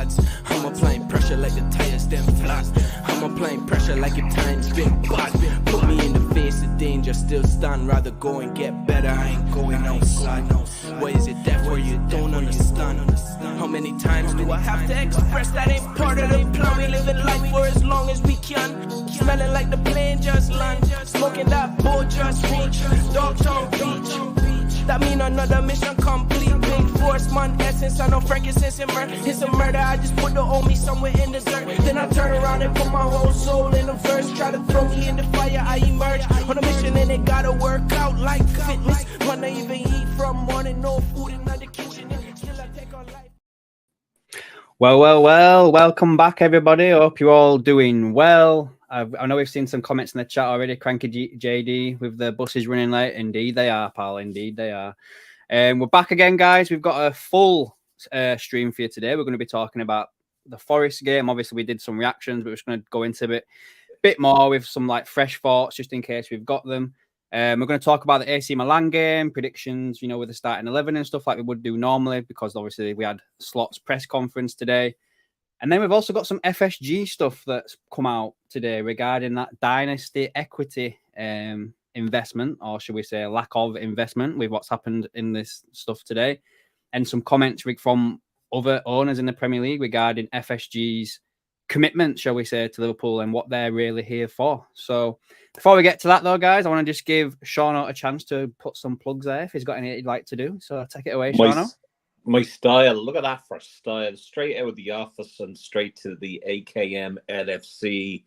odds. I'm applying pressure like the tires them flat. I'm applying pressure like your time's been bad. Put me in the face of danger, still stand, rather go and get better. I ain't going outside. Why is it death where you don't understand? How many times do I have to express that ain't part of the plan? We living life for as long as we can. Smelling like the plane just land. Smoking that boat just reach. Dogtown Beach. That mean another mission complete. Big force, man, essence. I know frankincense and murder. It's a murder. I just put the homie somewhere in the dirt. Then I turn around and put my whole soul in a verse. Try to throw me in the fire. I emerge on a mission and it gotta work out like fitness. When I even eat from morning, no food in the kitchen. Still I take on life. Well. Welcome back, everybody. Hope you're all doing well. I know we've seen some comments in the chat already. Cranky JD with the buses running late. Indeed, they are, pal. Indeed, they are. We're back again, guys. We've got a full stream for you today. We're going to be talking about the Forest game. Obviously, we did some reactions, but we're just going to go into a bit more with some like fresh thoughts, just in case we've got them. We're going to talk about the AC Milan game, predictions, with the starting 11 and stuff like we would do normally, because obviously we had Slot's press conference today. And then we've also got some FSG stuff that's come out today regarding that dynasty equity investment, or should we say lack of investment, with what's happened in this stuff today. And some comments from other owners in the Premier League regarding FSG's commitment, shall we say, to Liverpool and what they're really here for. So before we get to that, though, guys, I want to just give Shauno a chance to put some plugs there if he's got anything he'd like to do. So take it away, Shauno. My style, look at that for style. Straight out of the office and straight to the AKM LFC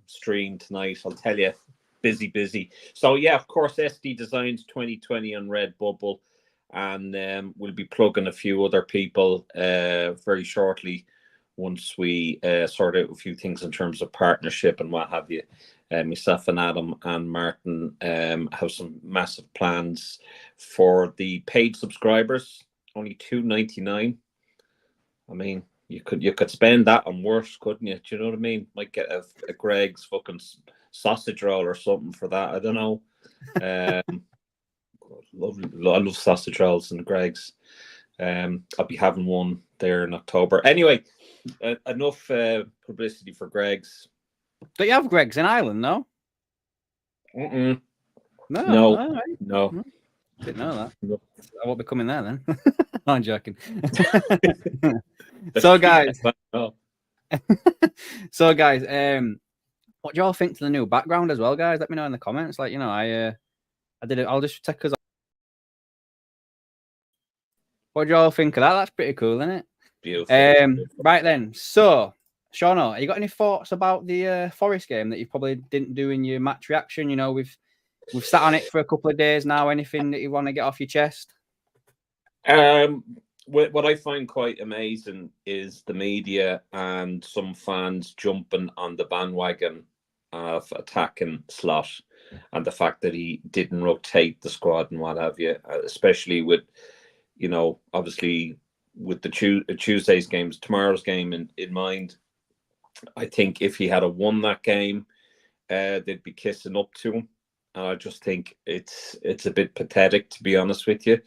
stream tonight. I'll tell you, busy. So, yeah, of course, SD Designs 2020 on Redbubble. And we'll be plugging a few other people very shortly once we sort out a few things in terms of partnership and what have you. Myself and Adam and Martin have some massive plans for the paid subscribers. Only $2.99. I mean, you could spend that on worse, couldn't you? Do you know what I mean? Might get a Greg's fucking sausage roll or something for that. I don't know. I love sausage rolls and Greg's. I'll be having one there in October. Anyway, enough publicity for Greg's. Don't you have Greg's in Ireland? No. No. Right. No. Didn't know that. No. I won't be coming there then. I'm joking. So guys, what do you all think to the new background as well, guys? Let me know in the comments. Like, I did it. I'll just take us. What do you all think of that? That's pretty cool, isn't it? Beautiful. Right then. So, Shauno, you got any thoughts about the Forest game that you probably didn't do in your match reaction? We've sat on it for a couple of days now. Anything that you want to get off your chest? What I find quite amazing is the media and some fans jumping on the bandwagon of attacking Slot, and the fact that he didn't rotate the squad and what have you, especially with, obviously with the Tuesday's games, tomorrow's game in mind. I think if he had won that game, they'd be kissing up to him. I just think it's a bit pathetic, to be honest with you.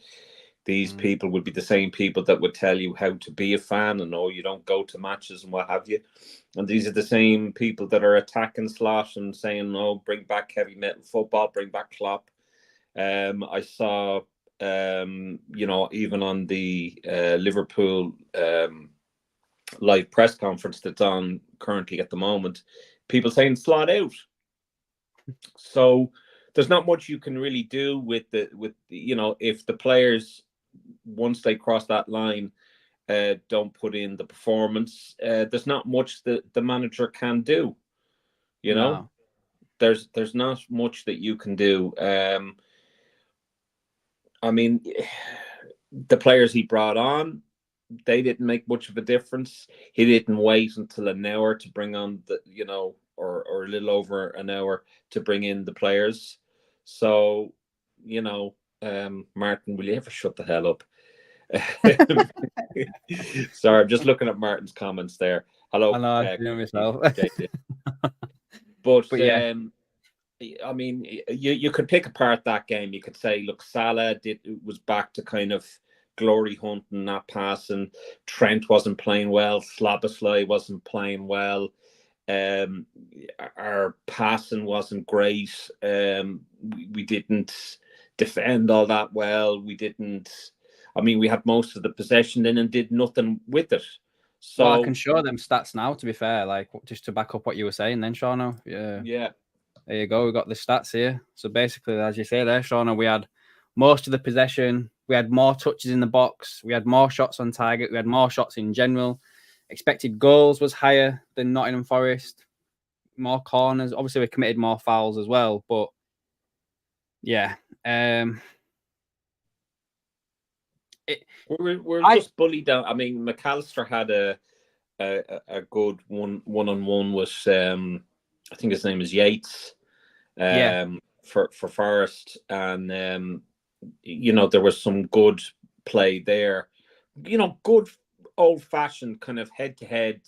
These people would be the same people that would tell you how to be a fan and, you don't go to matches and what have you. And these are the same people that are attacking Slot and saying, bring back heavy metal football, bring back Klopp. I saw, even on the Liverpool live press conference that's on currently at the moment, people saying Slot out. So there's not much you can really do with if the players, once they cross that line, don't put in the performance, there's not much that the manager can do. No. There's not much that you can do. I mean, the players he brought on, they didn't make much of a difference. He didn't wait until an hour to bring on or a little over an hour to bring in the players. So, Martin, will you ever shut the hell up? Sorry, I'm just looking at Martin's comments there. Hello. I know, I know myself. But yeah. I mean, you could pick apart that game. You could say, look, Salah was back to kind of glory hunting, not passing. Trent wasn't playing well. Slabbersly wasn't playing well. Our passing wasn't great. We didn't defend all that well. We didn't. I mean, we had most of the possession then and did nothing with it. So well, I can show them stats now. To be fair, like just to back up what you were saying, then Shauna. yeah. There you go. We got the stats here. So basically, as you say there, Shauna, we had most of the possession. We had more touches in the box. We had more shots on target. We had more shots in general. Expected goals was higher than Nottingham Forest. More corners. Obviously, we committed more fouls as well. But yeah, we're just bullied down. I mean, McAllister had a good one-on-one with I think his name is Yates. For Forest, and you know, there was some good play there. You know, good old-fashioned kind of head-to-head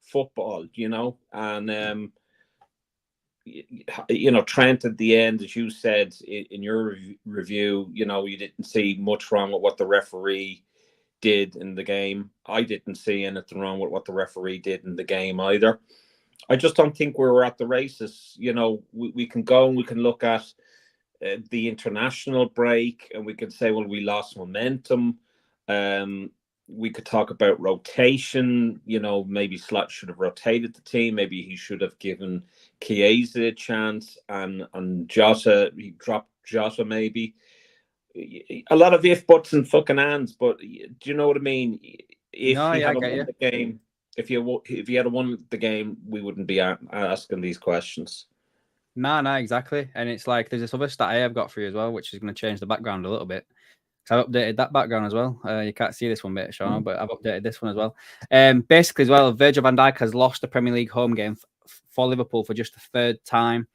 football. You know, and you know, Trent at the end, as you said in your review, you know, you didn't see much wrong with what the referee did in the game. I didn't see anything wrong with what the referee did in the game either. I just don't think we were at the races. You know, we can go and we can look at the international break and we can say, well, we lost momentum. We could talk about rotation. You know, maybe Slot should have rotated the team. Maybe he should have given Chiesa a chance and Jota, he dropped Jota maybe. A lot of if, buts, and fucking ands, but do you know what I mean? If he had won the game, if he had won the game, we wouldn't be asking these questions. No, exactly. And it's like there's this other stat I've got for you as well, which is going to change the background a little bit. So I've updated that background as well. You can't see this one bit, Sean, but I've updated this one as well. Basically, as well, Virgil van Dijk has lost a Premier League home game for Liverpool for just the third time.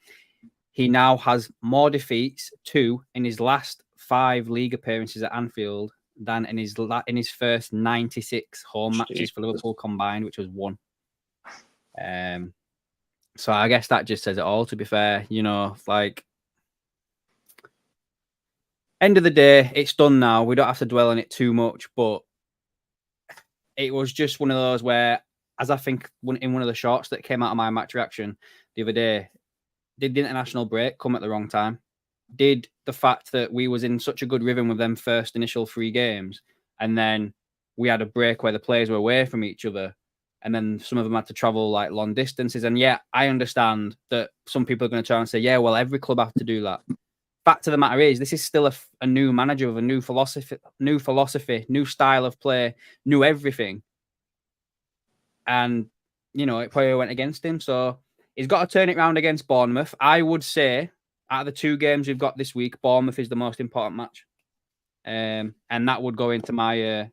He now has more defeats, 2, in his last 5 league appearances at Anfield than in his first 96 home matches for Liverpool combined, which was 1. So I guess that just says it all, to be fair. You know, like, end of the day, it's done now. We don't have to dwell on it too much, but it was just one of those where, as I think in one of the shorts that came out of my match reaction the other day, did the international break come at the wrong time? Did the fact that we was in such a good rhythm with them first initial 3 games, and then we had a break where the players were away from each other, and then some of them had to travel like long distances. And yeah, I understand that some people are going to try and say, yeah, well, every club have to do that. Fact of the matter is, this is still a new manager with a new philosophy, new style of play, new everything. And, you know, it probably went against him. So he's got to turn it around against Bournemouth. I would say, out of the 2 games we've got this week, Bournemouth is the most important match. And that would go into my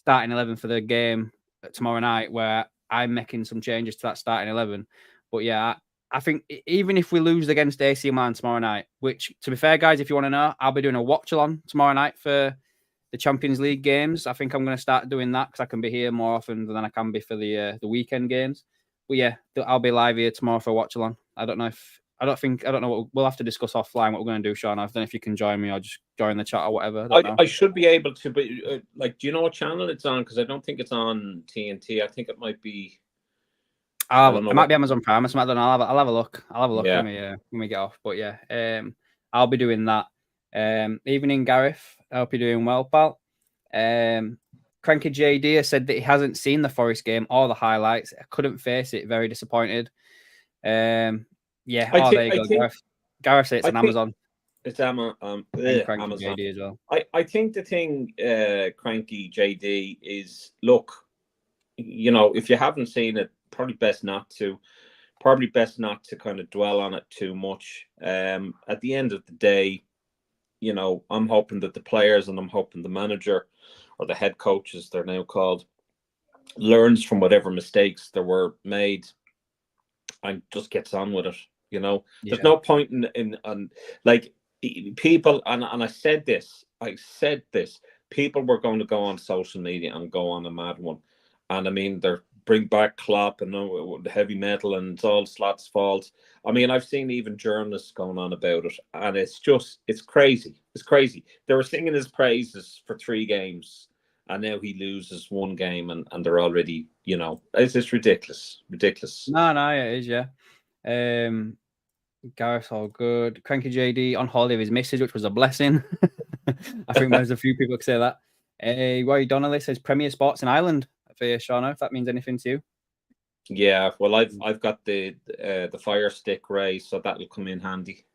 starting 11 for the game tomorrow night, where I'm making some changes to that starting 11. But yeah, I think even if we lose against AC Milan tomorrow night, which, to be fair, guys, if you want to know, I'll be doing a watch-along tomorrow night for the Champions League games. I think I'm going to start doing that because I can be here more often than I can be for the weekend games. But yeah, I'll be live here tomorrow for a watch-along. I don't know. We'll have to discuss offline what we're going to do, Sean. I don't know if you can join me or just join the chat or whatever. I should be able to, but like, do you know what channel it's on? Because I don't think it's on TNT. I think it might be. It might be Amazon Prime or something. I'll have a look. When we get off. But yeah, I'll be doing that. Evening, Gareth. I hope you're doing well, pal. Cranky JD has said that he hasn't seen the Forest game or the highlights. I couldn't face it. Very disappointed. There you go, Gareth. Gareth said it's on Amazon. It's Amazon. Amazon. JD as well. I think the thing, Cranky JD, is, look, you know, if you haven't seen it, probably best not to kind of dwell on it too much. At the end of the day, you know, I'm hoping that the players and I'm hoping the manager, or the head coaches they're now called, learns from whatever mistakes there were made and just gets on with it. You know, there's no point in like, people, and I said this, people were going to go on social media and go on a mad one. And I mean, they're bring back Klopp and the heavy metal and it's all Slot's fault. I mean, I've seen even journalists going on about it, and it's crazy. It's crazy. They were singing his praises for 3 games, and now he loses 1 game, and they're already, it's just ridiculous. Ridiculous. No, it is, yeah. Gareth's all good. Cranky JD on holiday with his missus, which was a blessing. I think there's a few people who say that. Roy Donnelly says Premier Sports in Ireland for you, Shauna, if that means anything to you. Yeah, well, I've got the Fire Stick Ray, so that'll come in handy.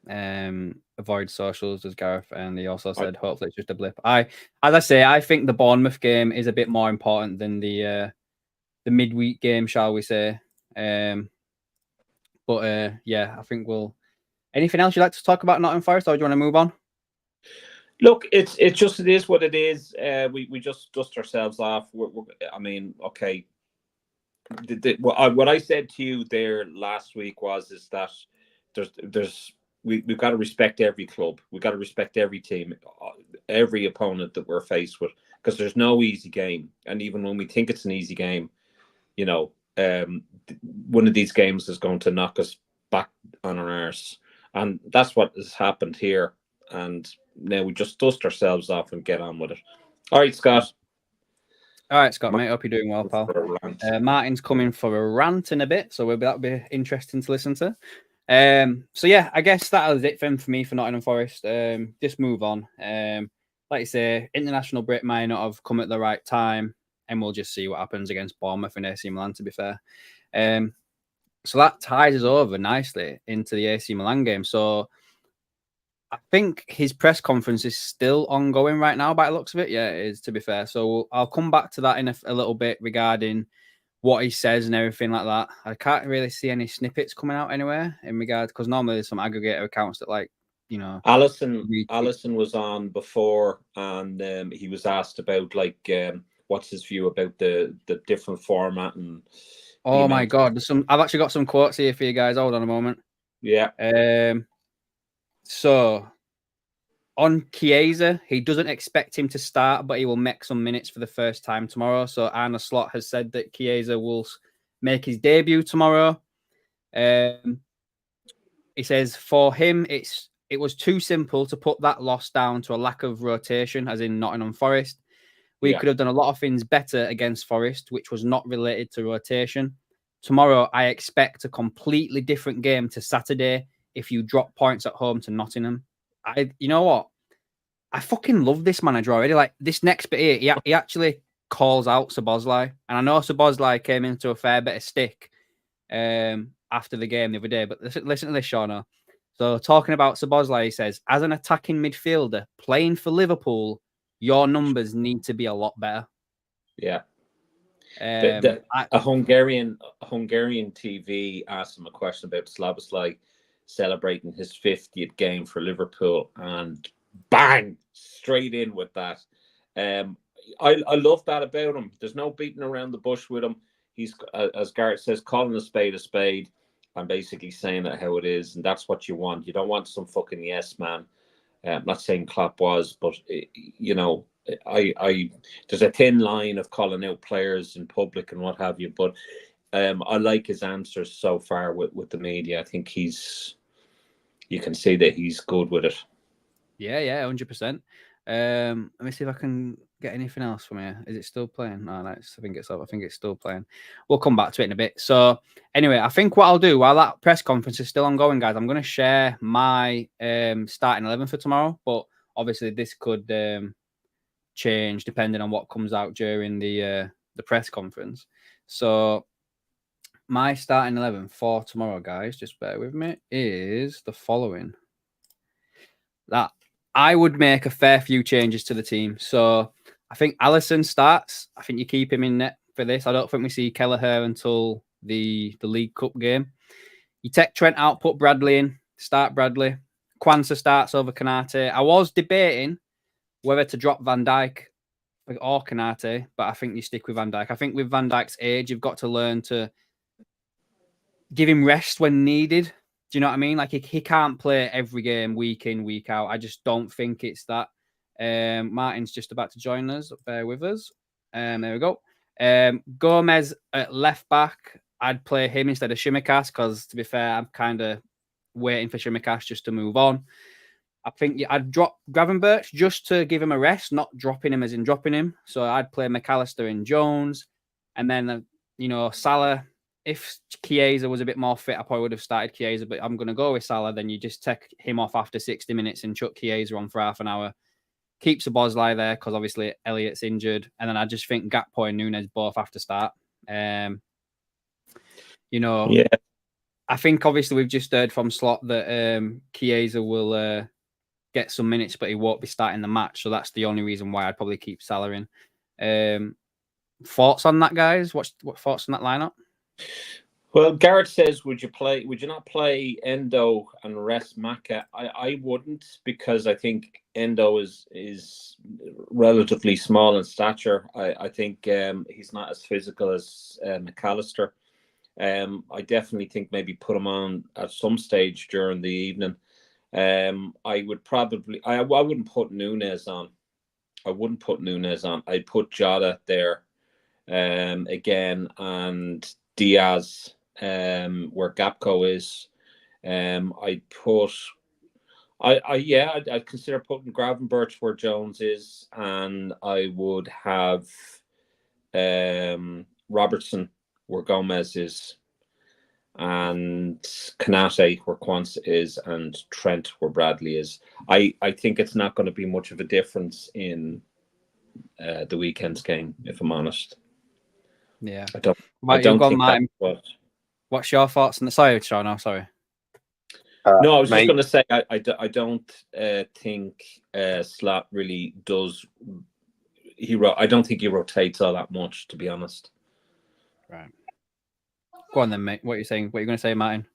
Avoid socials, does Gareth, and he also said hopefully it's just a blip. As I say, I think the Bournemouth game is a bit more important than the midweek game, shall we say? But yeah, I think we'll. Anything else you'd like to talk about Nottingham Forest, or do you want to move on? Look, it is what it is. We just dust ourselves off. I mean, okay. What I said to you there last week is that we've got to respect every club. We've got to respect every team, every opponent that we're faced with, because there's no easy game. And even when we think it's an easy game, one of these games is going to knock us back on our arse. And that's what has happened here. And now we just dust ourselves off and get on with it. All right, Scott. All right, Scott, mate. Hope you're doing well, pal. Martin's coming for a rant in a bit, so that'll be interesting to listen to. So yeah, I guess that was it for me for Nottingham Forest. Just move on. Like you say, international break might not have come at the right time, and we'll just see what happens against Bournemouth and AC Milan, to be fair. So that ties us over nicely into the AC Milan game. So I think his press conference is still ongoing right now by the looks of it. Yeah, it is, to be fair. So I'll come back to that in a little bit regarding what he says and everything like that. I can't really see any snippets coming out anywhere in regard, because normally there's some aggregator accounts that Allison was on before, and he was asked about what's his view about the different format and. Oh my God! I've actually got some quotes here for you guys. Hold on a moment. Yeah. So on Chiesa, he doesn't expect him to start, but he will make some minutes for the first time tomorrow. So Arne Slot has said that Chiesa will make his debut tomorrow. He says for him, it was too simple to put that loss down to a lack of rotation, as in Nottingham Forest. We could have done a lot of things better against Forest, which was not related to rotation. Tomorrow, I expect a completely different game to Saturday if you drop points at home to Nottingham. You know what? I fucking love this manager already. Like, this next bit here, he actually calls out Szoboszlai. And I know Szoboszlai came into a fair bit of stick after the game the other day. But listen to this, Shauna. So talking about Szoboszlai, he says, as an attacking midfielder playing for Liverpool, your numbers need to be a lot better. Yeah. A Hungarian TV asked him a question about Szoboszlai celebrating his 50th game for Liverpool, and bang, straight in with that. I love that about him. There's no beating around the bush with him. He's, as Garrett says, calling a spade, and basically saying it how it is, and that's what you want. You don't want some fucking yes man. I'm not saying Klopp was, but I there's a thin line of calling out players in public and what have you. But I like his answers so far with the media. I think you can see that he's good with it. Yeah, 100%. Let me see if I can get anything else from here. Is it still playing? No, I think it's still playing. We'll come back to it in a bit. So anyway, I think what I'll do while that press conference is still ongoing, guys, I'm going to share my starting 11 for tomorrow. But obviously this could change depending on what comes out during the press conference. So my starting 11 for tomorrow, guys, just bear with me, is the following. That I would make a fair few changes to the team. So I think Alisson starts. I think you keep him in net for this. I don't think we see Kelleher until the League Cup game. You take Trent out, put Bradley in, start Bradley. Kwanzaa starts over Konate. I was debating whether to drop Van Dijk or Konate, but I think you stick with Van Dijk. I think with Van Dijk's age, you've got to learn to give him rest when needed. Do you know what I mean? Like, he can't play every game, week in, week out. I just don't think it's that. Martin's just about to join us. Bear with us. There we go. Gomez at left back, I'd play him instead of Shimikas because, to be fair, I'm kind of waiting for Shimikas just to move on. I think I'd drop Gravenberch just to give him a rest, not dropping him as in dropping him. So I'd play McAllister and Jones. And then, Salah, if Chiesa was a bit more fit, I probably would have started Chiesa, but I'm going to go with Salah. Then you just take him off after 60 minutes and chuck Chiesa on for half an hour. Keeps the Bosley there because obviously Elliott's injured. And then I just think Gakpo and Nunes both have to start. Yeah. I think obviously we've just heard from Slot that Chiesa will get some minutes, but he won't be starting the match. So that's the only reason why I'd probably keep Salah in. Thoughts on that, guys? What thoughts on that lineup? Well, Garrett says, would you not play Endo and rest Maka? I wouldn't, because I think Endo is relatively small in stature. I think he's not as physical as McAllister. I definitely think maybe put him on at some stage during the evening. I wouldn't put Nunes on. I'd put Jota there again, and Diaz where Gapco is. I'd consider putting Gravenberch where Jones is, and I would have Robertson where Gomez is, and Kanate where Quansah is, and Trent where Bradley is. I think it's not going to be much of a difference in the weekend's game, if I'm honest. Yeah. I don't think that's what... What's your thoughts on the... Sorry, Sean, no, sorry. No, I was just going to say, I don't think Slot really does... I don't think he rotates all that much, to be honest. Right. Go on then, mate. What are you saying? What are you going to say, Martin?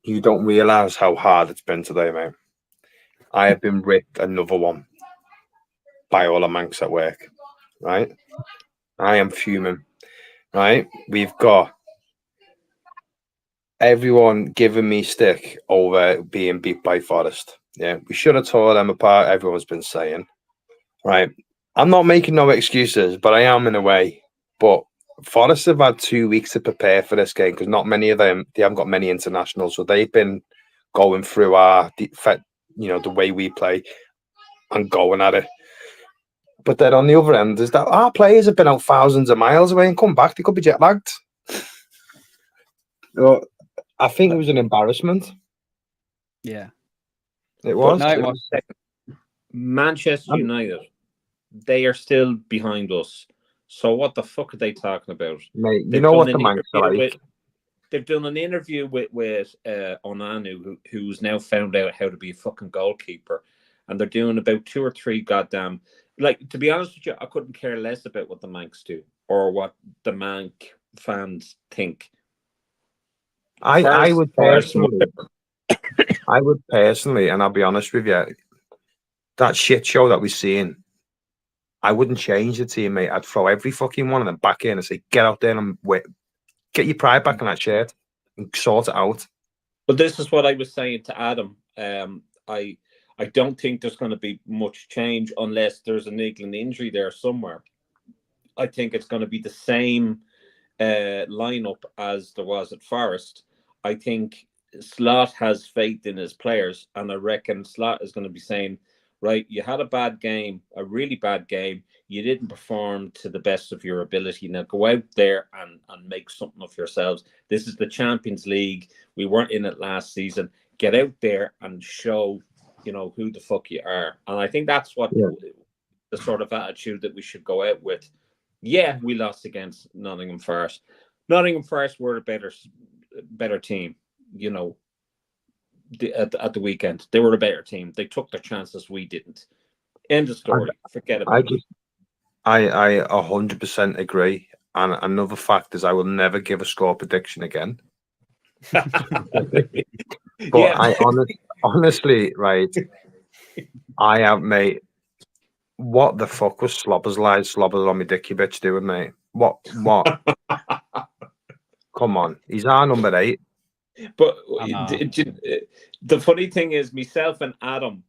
You don't realise how hard it's been today, mate. I have been ripped another one by all the Manx at work, right? I am fuming, right? We've got everyone giving me stick over being beat by Forest. Yeah, we should have tore them apart. Everyone's been saying, right? I'm not making no excuses, but I am in a way. But Forest have had 2 weeks to prepare for this game because not many of them, they haven't got many internationals, so they've been going through the way we play and going at it. But then on the other end is that our players have been out thousands of miles away and come back. They could be jet lagged. So I think it was an embarrassment. Yeah, it was. No, it was. Manchester United, they are still behind us. So what the fuck are they talking about? Mate, you know what the Manx are like. They've done an interview with Onanu, who's now found out how to be a fucking goalkeeper, and they're doing about 2 or 3 goddamn. Like, to be honest with you, I couldn't care less about what the Manx do or what the Manx fans think. I would personally, and I'll be honest with you, that shit show that we're seeing, I wouldn't change the team, mate. I'd throw every fucking one of them back in and say, get out there and get your pride back in that shirt and sort it out. But this is what I was saying to Adam. I don't think there's going to be much change unless there's a niggling injury there somewhere. I think it's going to be the same lineup as there was at Forest. I think Slot has faith in his players, and I reckon Slot is going to be saying, right, you had a bad game, a really bad game. You didn't perform to the best of your ability. Now go out there and make something of yourselves. This is the Champions League. We weren't in it last season. Get out there and show, who the fuck you are. And I think that's what the sort of attitude that we should go out with. Yeah, we lost against Nottingham Forest. Nottingham Forest were a better team, at the weekend. They were a better team. They took their chances. We didn't. End of story. Forget about it. I 100% agree. And another fact is I will never give a score prediction again. But yeah. Honestly, right, I have, mate, what the fuck was Slobbers on my dicky bitch doing, mate? What? Come on. He's our number 8. But the funny thing is, myself and Adam,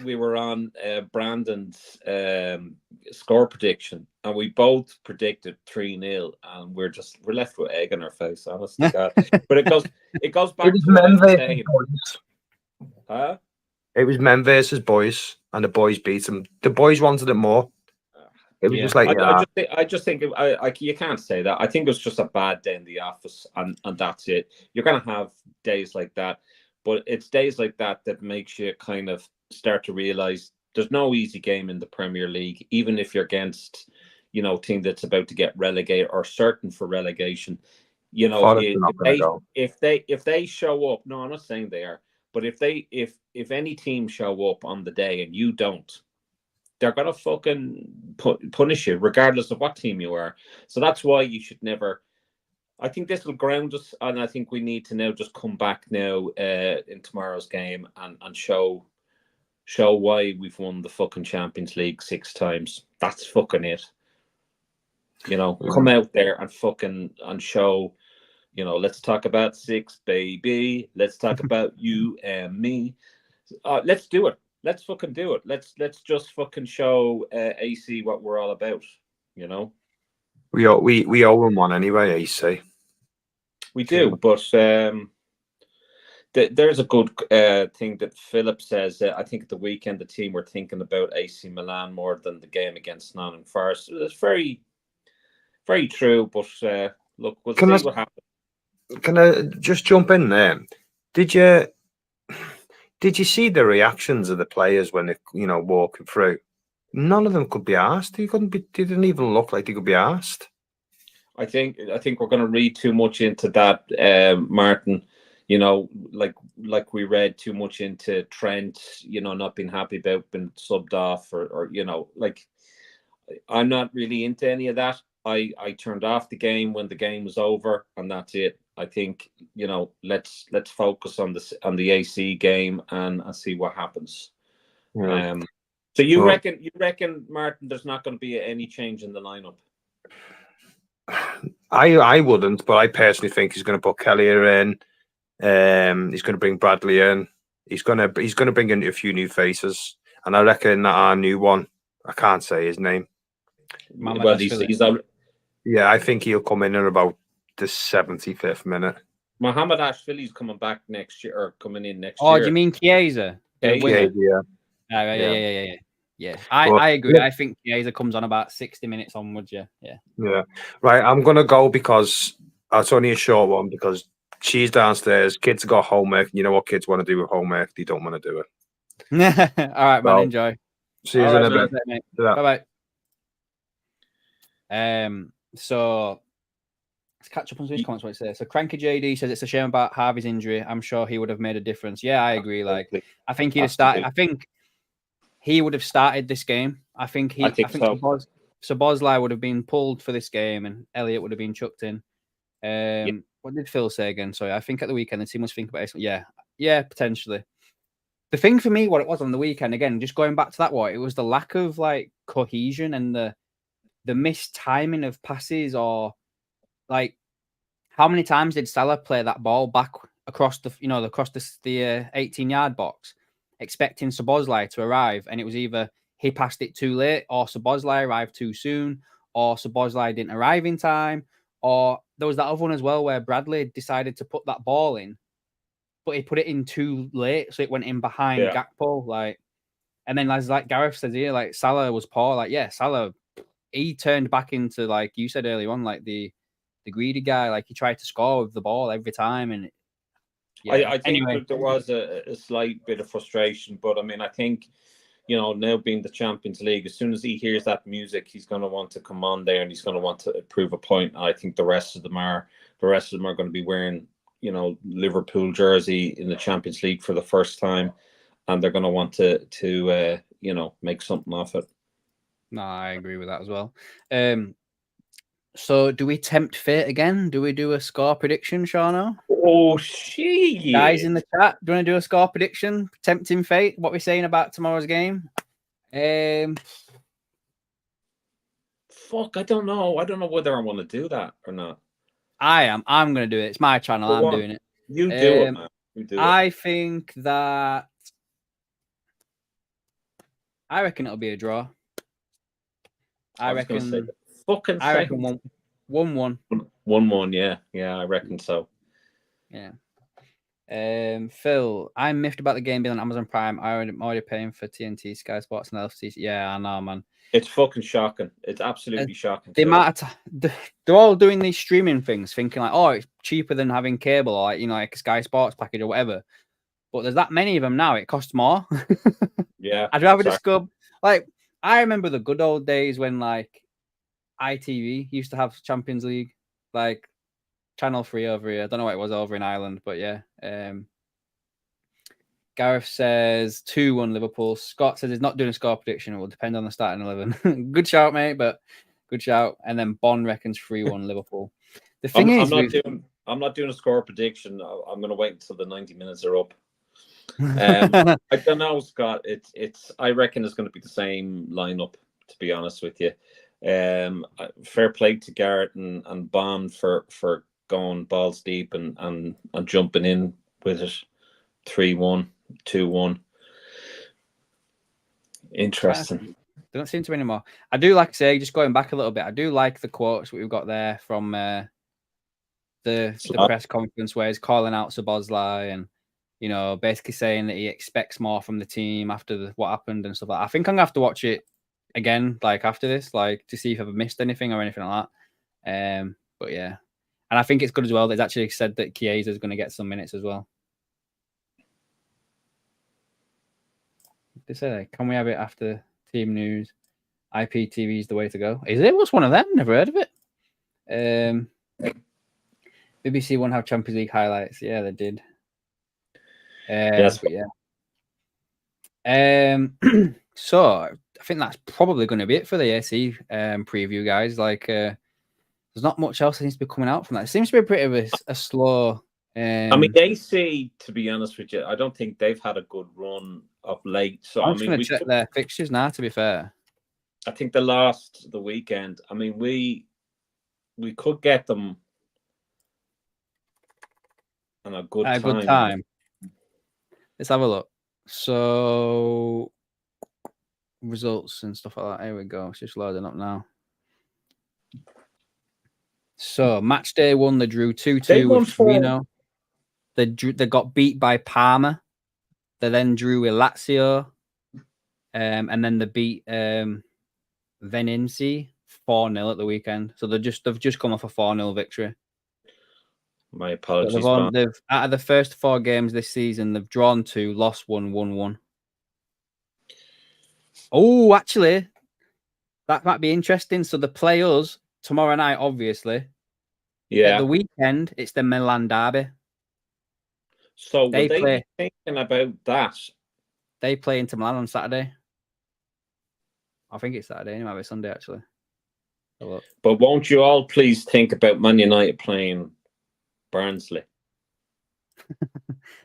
we were on Brandon's score prediction, and we both predicted 3-0, and we're left with egg on our face, honestly, God. But it goes back to what I was saying. Huh? It was men versus boys, and the boys beat them. The boys wanted it more. It was just like, I just think you can't say that. I think it was just a bad day in the office, and that's it. You're gonna have days like that, but it's days like that that makes you kind of start to realize there's no easy game in the Premier League, even if you're against, team that's about to get relegated or certain for relegation. If they show up, no, I'm not saying they are, but if any team show up on the day and you don't, they're gonna fucking punish you, regardless of what team you are. So that's why you should never. I think this will ground us, and I think we need to now just come back now in tomorrow's game and show why we've won the fucking Champions League 6 times. That's fucking it. Come out there and show. Let's talk about 6, baby. Let's talk about you and me. Let's do it. Let's fucking do it. Let's just fucking show AC what we're all about. We owe them one anyway, AC. We do, but there's a good thing that Philip says. I think at the weekend the team were thinking about AC Milan more than the game against Nottingham Forest. It's very, very true. But look, we'll see what happens. Can I just jump in there? Did you see the reactions of the players when they, walking through? None of them could be asked. They didn't even look like they could be asked. I think we're going to read too much into that, Martin. Like we read too much into Trent. Not being happy about being subbed off, or like I'm not really into any of that. I turned off the game when the game was over, and that's it. I think let's focus on the AC game and see what happens. Yeah. So you reckon, Martin, there's not going to be any change in the lineup? I wouldn't, but I personally think he's going to put Kellier in. He's going to bring Bradley in. He's going to bring in a few new faces, and I reckon that our new one, I can't say his name. Yeah, I think he'll come in about the 75th minute. Mohamed Ashvili's coming back next year, or coming in next year. Oh, do you mean Chiesa? Yeah. I agree. I think Chiesa comes on about 60 minutes onwards. Yeah. Right, I'm gonna go because it's only a short one because she's downstairs. Kids got homework. You know what kids want to do with homework? They don't want to do it. All right, man. Enjoy. See you in a bit. Bye bye. So let's catch up on some of these comments. What it says. So Cranky JD says it's a shame about Harvey's injury. I'm sure he would have made a difference. Yeah, I agree. Like, I think he'd have started. I think he would have started this game. I think Szoboszlai would have been pulled for this game, and Elliott would have been chucked in. What did Phil say again? Sorry, I think at the weekend the team was thinking about it. Yeah, potentially. The thing for me, what it was on the weekend, again, just going back to that one, it was the lack of like cohesion and the missed timing of passes, or like how many times did Salah play that ball back across the 18-yard box, expecting Szoboszlai to arrive, and it was either he passed it too late, or Szoboszlai arrived too soon, or Szoboszlai didn't arrive in time, or there was that other one as well where Bradley decided to put that ball in, but he put it in too late, so it went in behind Gakpo. Like, and then as like Gareth says here, like Salah was poor. Like, yeah, Salah, he turned back into, like you said earlier on, like the greedy guy. Like, he tried to score with the ball every time, and I think there was a slight bit of frustration, but I mean, I think now being the Champions League, as soon as he hears that music, he's going to want to come on there and he's going to want to prove a point. I think the rest of them are going to be wearing Liverpool jersey in the Champions League for the first time, and they're going to want to make something of it. No, I agree with that as well. So do we tempt fate again? Do we do a score prediction, Shauno? Oh, shit. Guys in the chat, do you want to do a score prediction? Tempting fate? What we're saying about tomorrow's game? Fuck, I don't know. I don't know whether I want to do that or not. I am. I'm going to do it. It's my channel. I'm doing it. You do it, man. You do it. I think that... I reckon it'll be a draw. I was gonna say reckon. the fucking I reckon Saints. 1-1. 1-1, yeah, I reckon so. Yeah. Phil, I'm miffed about the game being on Amazon Prime. I'm already paying for TNT, Sky Sports, and LFC. Yeah, I know, man. It's fucking shocking. It's absolutely shocking. The amount of they're all doing these streaming things, thinking like, oh, it's cheaper than having cable or like a Sky Sports package or whatever. But there's that many of them now. It costs more. Yeah, I'd rather exactly. just go. Like, I remember the good old days when like ITV used to have Champions League, like Channel 3 over here. I don't know what it was over in Ireland, but yeah. Gareth says 2-1 Liverpool. Scott says he's not doing a score prediction. It will depend on the starting 11. Good shout, mate, but good shout. And then Bond reckons 3-1 Liverpool. The thing is, I'm not doing a score prediction. I'm going to wait until the 90 minutes are up. I don't know, Scott. I reckon it's going to be the same lineup, to be honest with you. Fair play to Garrett and Bond for going balls deep and jumping in with it. 3-1, 2-1. Interesting. They don't seem to anymore. I do like to say, just going back a little bit, I do like the quotes we've got there from the press conference where he's calling out Szoboszlai and basically saying that he expects more from the team after what happened and stuff like that. I think I'm gonna have to watch it again, like after this, like to see if I've missed anything or anything like that. But yeah, and I think it's good as well. They've actually said that Chiesa is going to get some minutes as well. They say, can we have it after team news? IPTV is the way to go. Is it? What's one of them? Never heard of it. BBC won't have Champions League highlights. Yeah, they did. Yes. But yeah. So I think that's probably going to be it for the AC preview, guys. Like, there's not much else that needs to be coming out from that. It seems to be a bit of a slow. I mean, AC, to be honest with you, I don't think they've had a good run of late. So I'm just going to check their fixtures now. To be fair, I think the weekend. I mean, we could get them on a good time. Good time. Let's have a look. So results and stuff like that. Here we go. It's just loading up now. So match day 1, they drew 2-2 with Torino. They got beat by Parma. They then drew with Lazio, and then they beat Venezia 4-0 at the weekend. So they've just come off a 4-0 victory. My apologies. They've out of the first 4 games this season, they've drawn 2, lost 1, won 1. Oh, actually, that might be interesting. So they play us tomorrow night, obviously. Yeah. At the weekend, it's the Milan derby. So they be thinking about that? They play into Milan on Saturday. I think it's Saturday. It might be Sunday, actually. But won't you all please think about Man United playing Barnsley?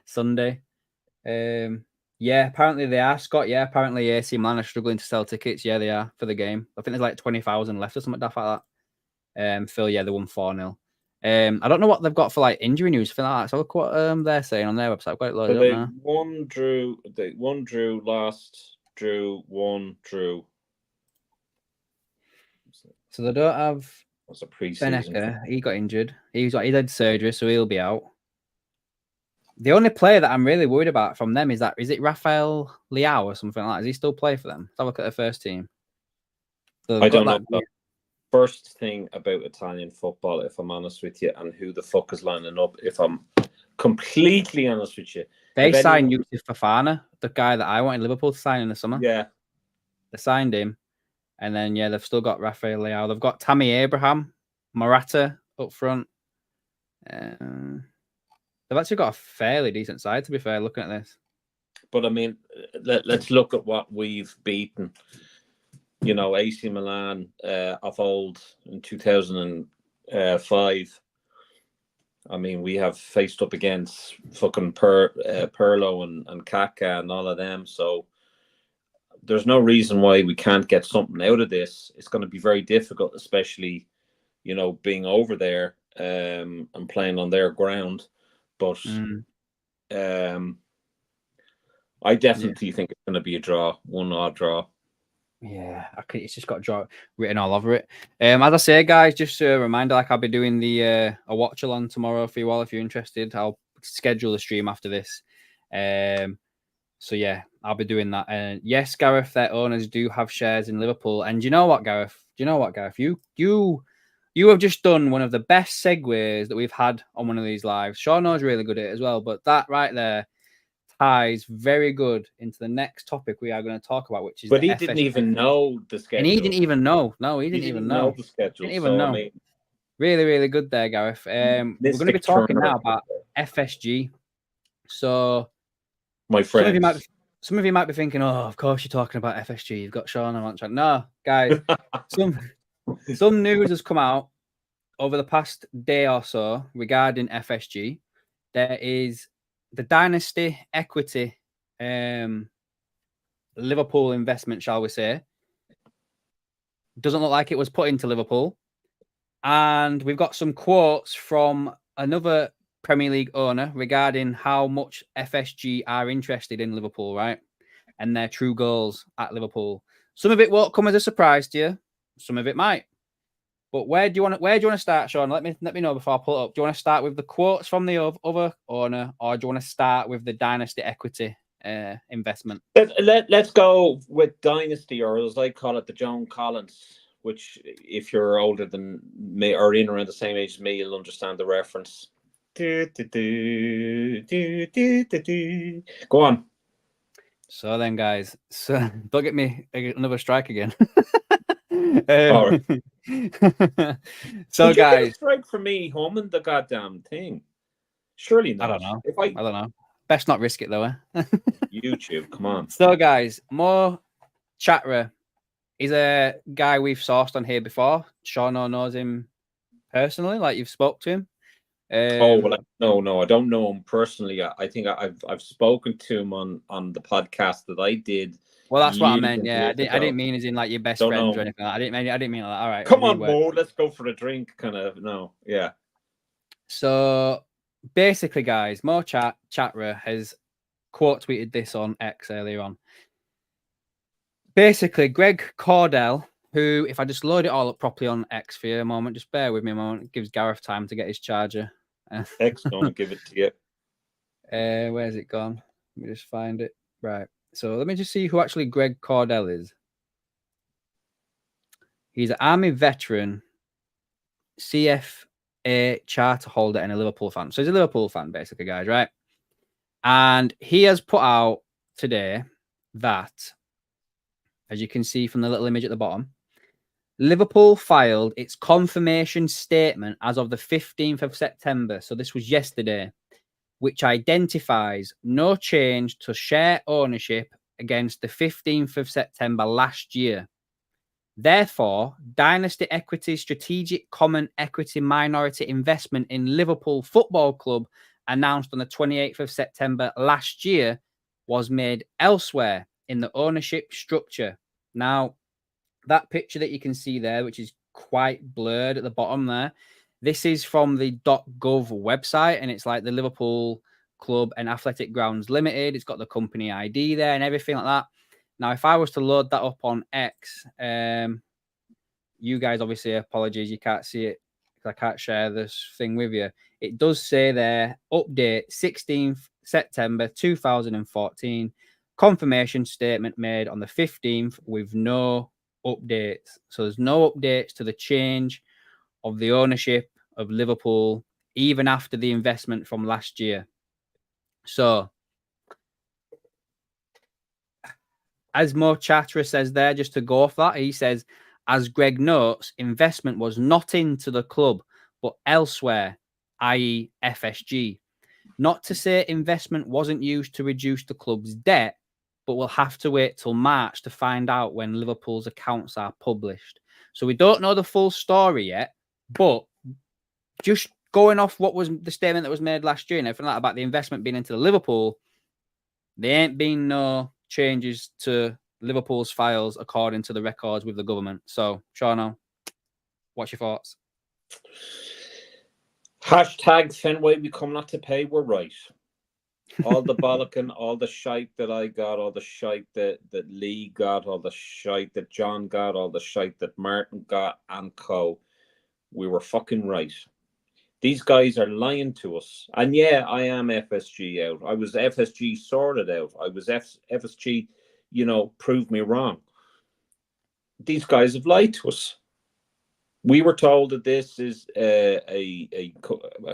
Sunday. Yeah, apparently they are, Scott. Yeah, apparently AC Milan are struggling to sell tickets. Yeah, they are for the game. I think there's like 20,000 left or something like that. Phil, yeah, they won 4-0. I don't know what they've got for like injury news for that. So look what they're saying on their website. I've got it loaded up now. One drew, lost, drew, won, drew. So they don't have. What's a preseason? Beneca, he got injured. He had surgery, so he'll be out. The only player that I'm really worried about from them is it Rafael Leao or something like that? Does he still play for them? Let's have a look at their first team. So I don't know. First thing about Italian football, if I'm honest with you, and who the fuck is lining up, if I'm completely honest with you. They signed Yusuf Fofana, the guy that I wanted Liverpool to sign in the summer. Yeah. They signed him. And then, yeah, they've still got Rafael Leao. They've got Tammy Abraham, Morata up front. They've actually got a fairly decent side, to be fair, looking at this. But, I mean, let's look at what we've beaten. AC Milan of old in 2005. I mean, we have faced up against fucking Pirlo and Kaká and all of them. So there's no reason why we can't get something out of this. It's going to be very difficult, especially, being over there and playing on their ground. But I definitely think it's going to be a draw, one odd draw. Yeah, it's just got written all over it. As I say, guys, just a reminder, like I'll be doing the a watch along tomorrow for you all if you're interested. I'll schedule a stream after this. So yeah, I'll be doing that. And yes, Gareth, their owners do have shares in Liverpool. And you know what, Gareth? You have just done one of the best segues that we've had on one of these lives. Shauno's really good at it as well, but that right there ties very good into the next topic we are going to talk about, which is. But he didn't even know the schedule. And he didn't even know. No, he didn't even know the schedule. Didn't even know. I mean, really, really good there, Gareth. We're going to be talking now about FSG. So, my friends, some of you might be thinking, "Oh, of course you're talking about FSG. You've got Sean on." No, guys. some news has come out over the past day or so regarding FSG. There is the Dynasty Equity Liverpool investment, shall we say. Doesn't look like it was put into Liverpool. And we've got some quotes from another Premier League owner regarding how much FSG are interested in Liverpool, right? And their true goals at Liverpool. Some of it won't come as a surprise to you. Some of it might. But where do you want to start, Sean? Let me know before I pull it up. Do you want to start with the quotes from the other owner, or do you want to start with the Dynasty Equity investment? Let's go with Dynasty, or as I call it, the Joan Collins. Which, if you're older than me or in around the same age as me, you'll understand the reference. Go on. So then, guys, don't get me another strike again. All right. So, would guys, you get a strike for me humming the goddamn thing? Surely not. I don't know. I don't know. Best not risk it though. YouTube, come on. So, guys, Mo Chatra is a guy we've sourced on here before. Sean knows him personally, like you've spoke to him. No, I don't know him personally. I think I've spoken to him on the podcast that I did. Well, that's what I meant. Yeah, I didn't mean as in like your best friends or anything. I didn't mean like that. All right, come on, Mo, let's go for a drink. Kind of yeah. So basically, guys, Mo Chatra has quote tweeted this on X earlier on. Basically, Greg Cordell, who, if I just load it all up properly on X for you a moment, just bear with me a moment. It gives Gareth time to get his charger. X gonna give it to you. Where's it gone? Let me just find it. Right. So let me just see who actually Greg Cordell is. He's an Army veteran, CFA charter holder, and a Liverpool fan. So he's a Liverpool fan, basically, guys, right? And he has put out today that, as you can see from the little image at the bottom, Liverpool filed its confirmation statement as of the 15th of September. So this was yesterday, which identifies no change to share ownership against the 15th of September last year. Therefore, Dynasty Equity Strategic Common Equity Minority Investment in Liverpool Football Club, announced on the 28th of September last year, was made elsewhere in the ownership structure. Now, that picture that you can see there, which is quite blurred at the bottom there, this is from the .gov website, and it's like the Liverpool Club and Athletic Grounds Limited. It's got the company ID there and everything like that. Now, if I was to load that up on X, you guys obviously, apologies, you can't see it because I can't share this thing with you. It does say there, update 16th September 2014, confirmation statement made on the 15th with no updates. So there's no updates to the change of the ownership of Liverpool, even after the investment from last year. So, as Mo Chatra says there, just to go off that, he says, as Greg notes, investment was not into the club, but elsewhere, i.e. FSG. Not to say investment wasn't used to reduce the club's debt, but we'll have to wait till March to find out when Liverpool's accounts are published. So we don't know the full story yet, but just going off what was the statement that was made last year and everything like that about the investment being into the Liverpool, there ain't been no changes to Liverpool's files according to the records with the government. So, Shauno, what's your thoughts? Hashtag Fenway, we come not to pay, we're right. All the bollocking, all the shite that I got, all the shite that Lee got, all the shite that John got, all the shite that Martin got, and co. We were fucking right. These guys are lying to us. And yeah, I am FSG out. I was FSG sorted out. I was FSG, proved me wrong. These guys have lied to us. We were told that this is a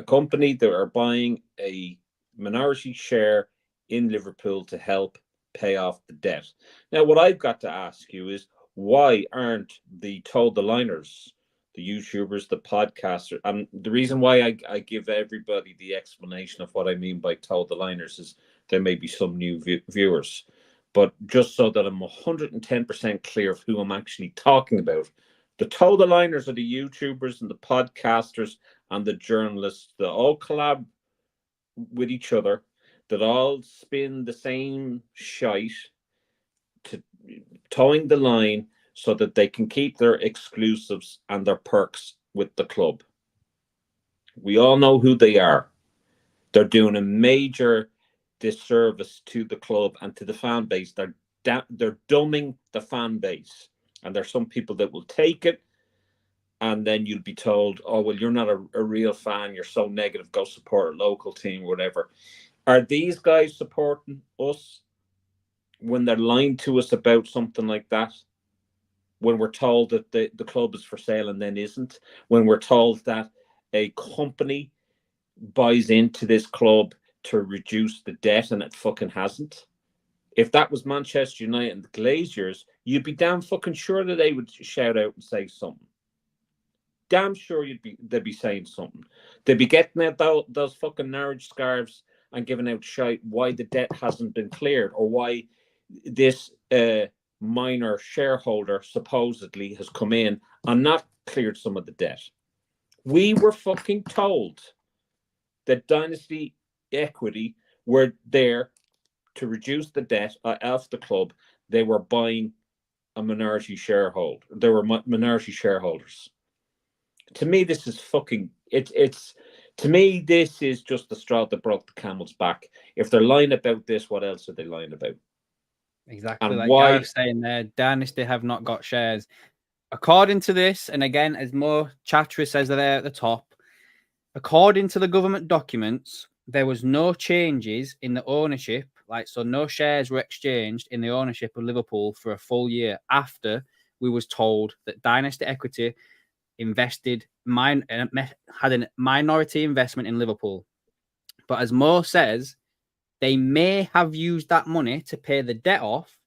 company that are buying a minority share in Liverpool to help pay off the debt. Now, what I've got to ask you is, why aren't the Told the Liners, the YouTubers, the podcasters, and the reason why I give everybody the explanation of what I mean by Told the Liners is there may be some new viewers, but just so that I'm 110% clear of who I'm actually talking about. The Told the Liners are the YouTubers and the podcasters and the journalists that all collab with each other, that all spin the same shite to towing the line so that they can keep their exclusives and their perks with the club. We all know who they are. They're doing a major disservice to the club and to the fan base. They're dumbing the fan base. And there's some people that will take it, and then you'll be told, oh, well, you're not a real fan. You're so negative. Go support a local team, whatever. Are these guys supporting us when they're lying to us about something like that? When we're told that the club is for sale and then isn't? When we're told that a company buys into this club to reduce the debt and it fucking hasn't? If that was Manchester United and the Glaziers, you'd be damn fucking sure that they would shout out and say something. Damn sure they'd be saying something. They'd be getting out those fucking marriage scarves and giving out shite why the debt hasn't been cleared, or why this minor shareholder supposedly has come in and not cleared some of the debt. We were fucking told that Dynasty Equity were there to reduce the debt of the club. They were buying a minority shareholder. There were minority shareholders. To me, this is fucking. To me, this is just the straw that broke the camel's back. If they're lying about this, what else are they lying about? Exactly, and like why Gareth's saying there, Dynasty have not got shares. According to this, and again, as more Chattery says there at the top, according to the government documents, there was no changes in the ownership, so no shares were exchanged in the ownership of Liverpool for a full year after we was told that Dynasty Equity had a minority investment in Liverpool. But as Mo says, they may have used that money to pay the debt off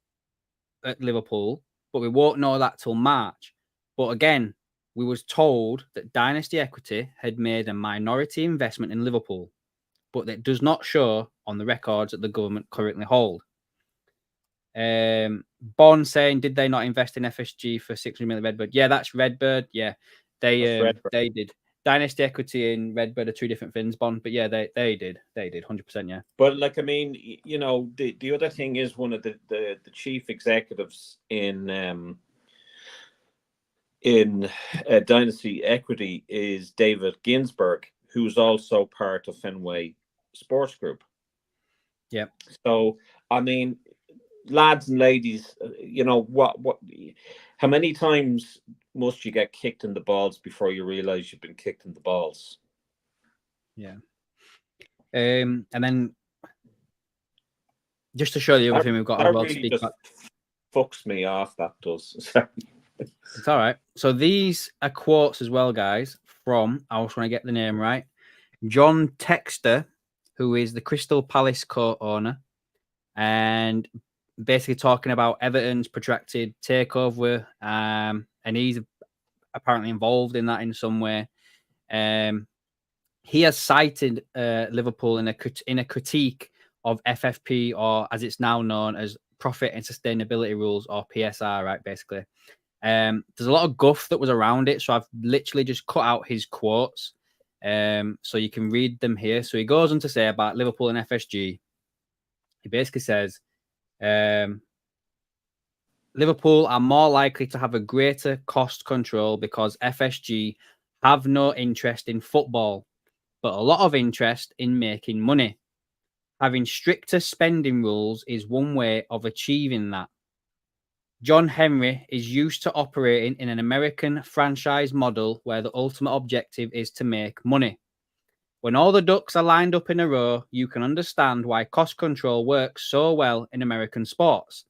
at Liverpool, but we won't know that till March. But again, we was told that Dynasty Equity had made a minority investment in Liverpool, but that does not show on the records that the government currently hold. Bond saying, did they not invest in FSG for 600 million Redbird? Yeah, that's Redbird. Yeah, they did. Dynasty Equity and Redbird are two different things, Bond. But yeah, they did 100%. Yeah. But I mean, the other thing is, one of the chief executives in Dynasty Equity is David Ginsburg, who's also part of Fenway Sports Group. Yeah. So I mean, lads and ladies, how many times must you get kicked in the balls before you realize you've been kicked in the balls? Yeah. And then just to show you everything we've got, that as well really to speak just about. Fucks me off. That does. It's all right. So these are quotes as well, guys, from, I was trying to get the name right, John Texter, who is the Crystal Palace co-owner, and basically talking about Everton's protracted takeover, and he's apparently involved in that in some way. He has cited Liverpool in a critique of FFP, or as it's now known as Profit and Sustainability Rules, or PSR, right? Basically, there's a lot of guff that was around it, so I've literally just cut out his quotes, so you can read them here. So he goes on to say about Liverpool and FSG. He basically says, Liverpool are more likely to have a greater cost control because FSG have no interest in football, but a lot of interest in making money. Having stricter spending rules is one way of achieving that. John Henry is used to operating in an American franchise model where the ultimate objective is to make money. When all the ducks are lined up in a row, you can understand why cost control works so well in American sports.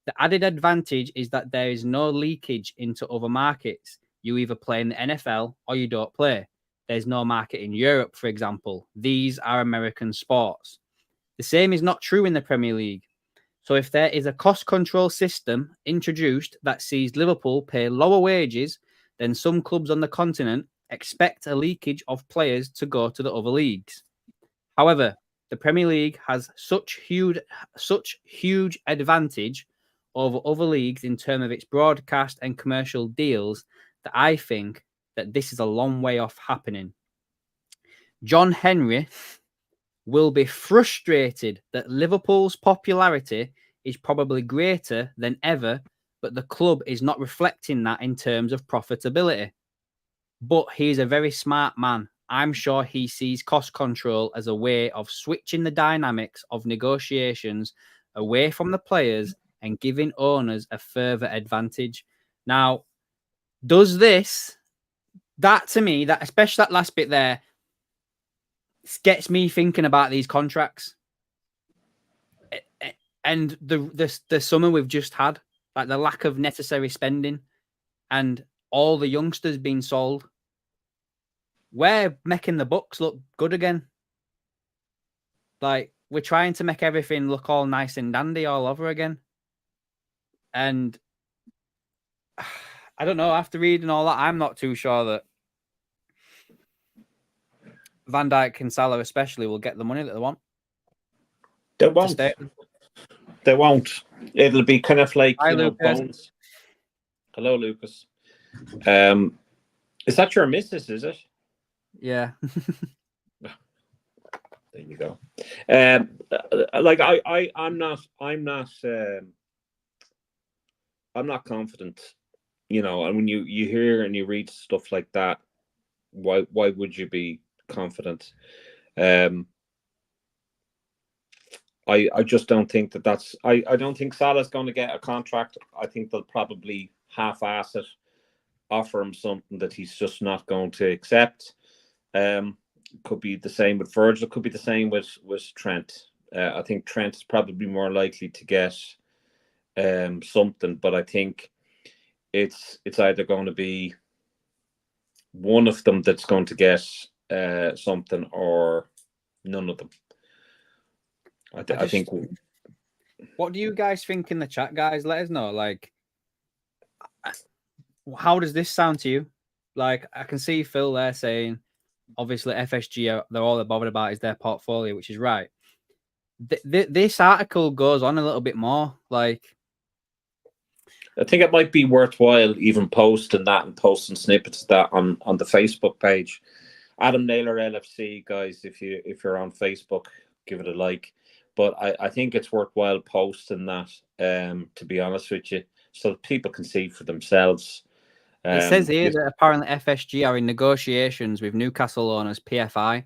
The added advantage is that there is no leakage into other markets. You either play in the NFL or you don't play. There's no market in Europe, for example. These are American sports. The same is not true in the Premier League. So if there is a cost control system introduced that sees Liverpool pay lower wages, then some clubs on the continent expect a leakage of players to go to the other leagues. However, the Premier League has such huge advantage over other leagues in terms of its broadcast and commercial deals that I think that this is a long way off happening. John Henry will be frustrated that Liverpool's popularity is probably greater than ever, but the club is not reflecting that in terms of profitability. But he's a very smart man. I'm sure he sees cost control as a way of switching the dynamics of negotiations away from the players and giving owners a further advantage. Now, does this, that to me, that especially that last bit there, gets me thinking about these contracts and the summer we've just had, like the lack of necessary spending and all the youngsters being sold. We're making the books look good again. Like, we're trying to make everything look all nice and dandy all over again. And I don't know, after reading all that, I'm not too sure that Van Dijk and Salah especially will get the money that they want. They won't. They won't. It'll be kind of like, Hi, Lucas. Bones. Hello, Lucas. Is that your missus, is it? Yeah. There you go. Like I'm not confident, and when you hear and you read stuff like that, why would you be confident? I just don't think that's I don't think Salah's going to get a contract. I think they'll probably half-ass it, offer him something that he's just not going to accept. Could be the same with Virgil, could be the same with Trent. I think Trent is probably more likely to get something, but I think it's either going to be one of them that's going to get something or none of them. I think. What do you guys think in the chat, guys? Let us know. Like, how does this sound to you? Like, I can see Phil there saying, obviously, FSG, they're all they're bothered about is their portfolio, which is right. This article goes on a little bit more. Like, I think it might be worthwhile even posting that and posting snippets of that on the Facebook page. Adam Naylor LFC, guys, if you're on Facebook, give it a like. But I think it's worthwhile posting that, to be honest with you, so people can see for themselves. It says here that apparently FSG are in negotiations with Newcastle owners PFI,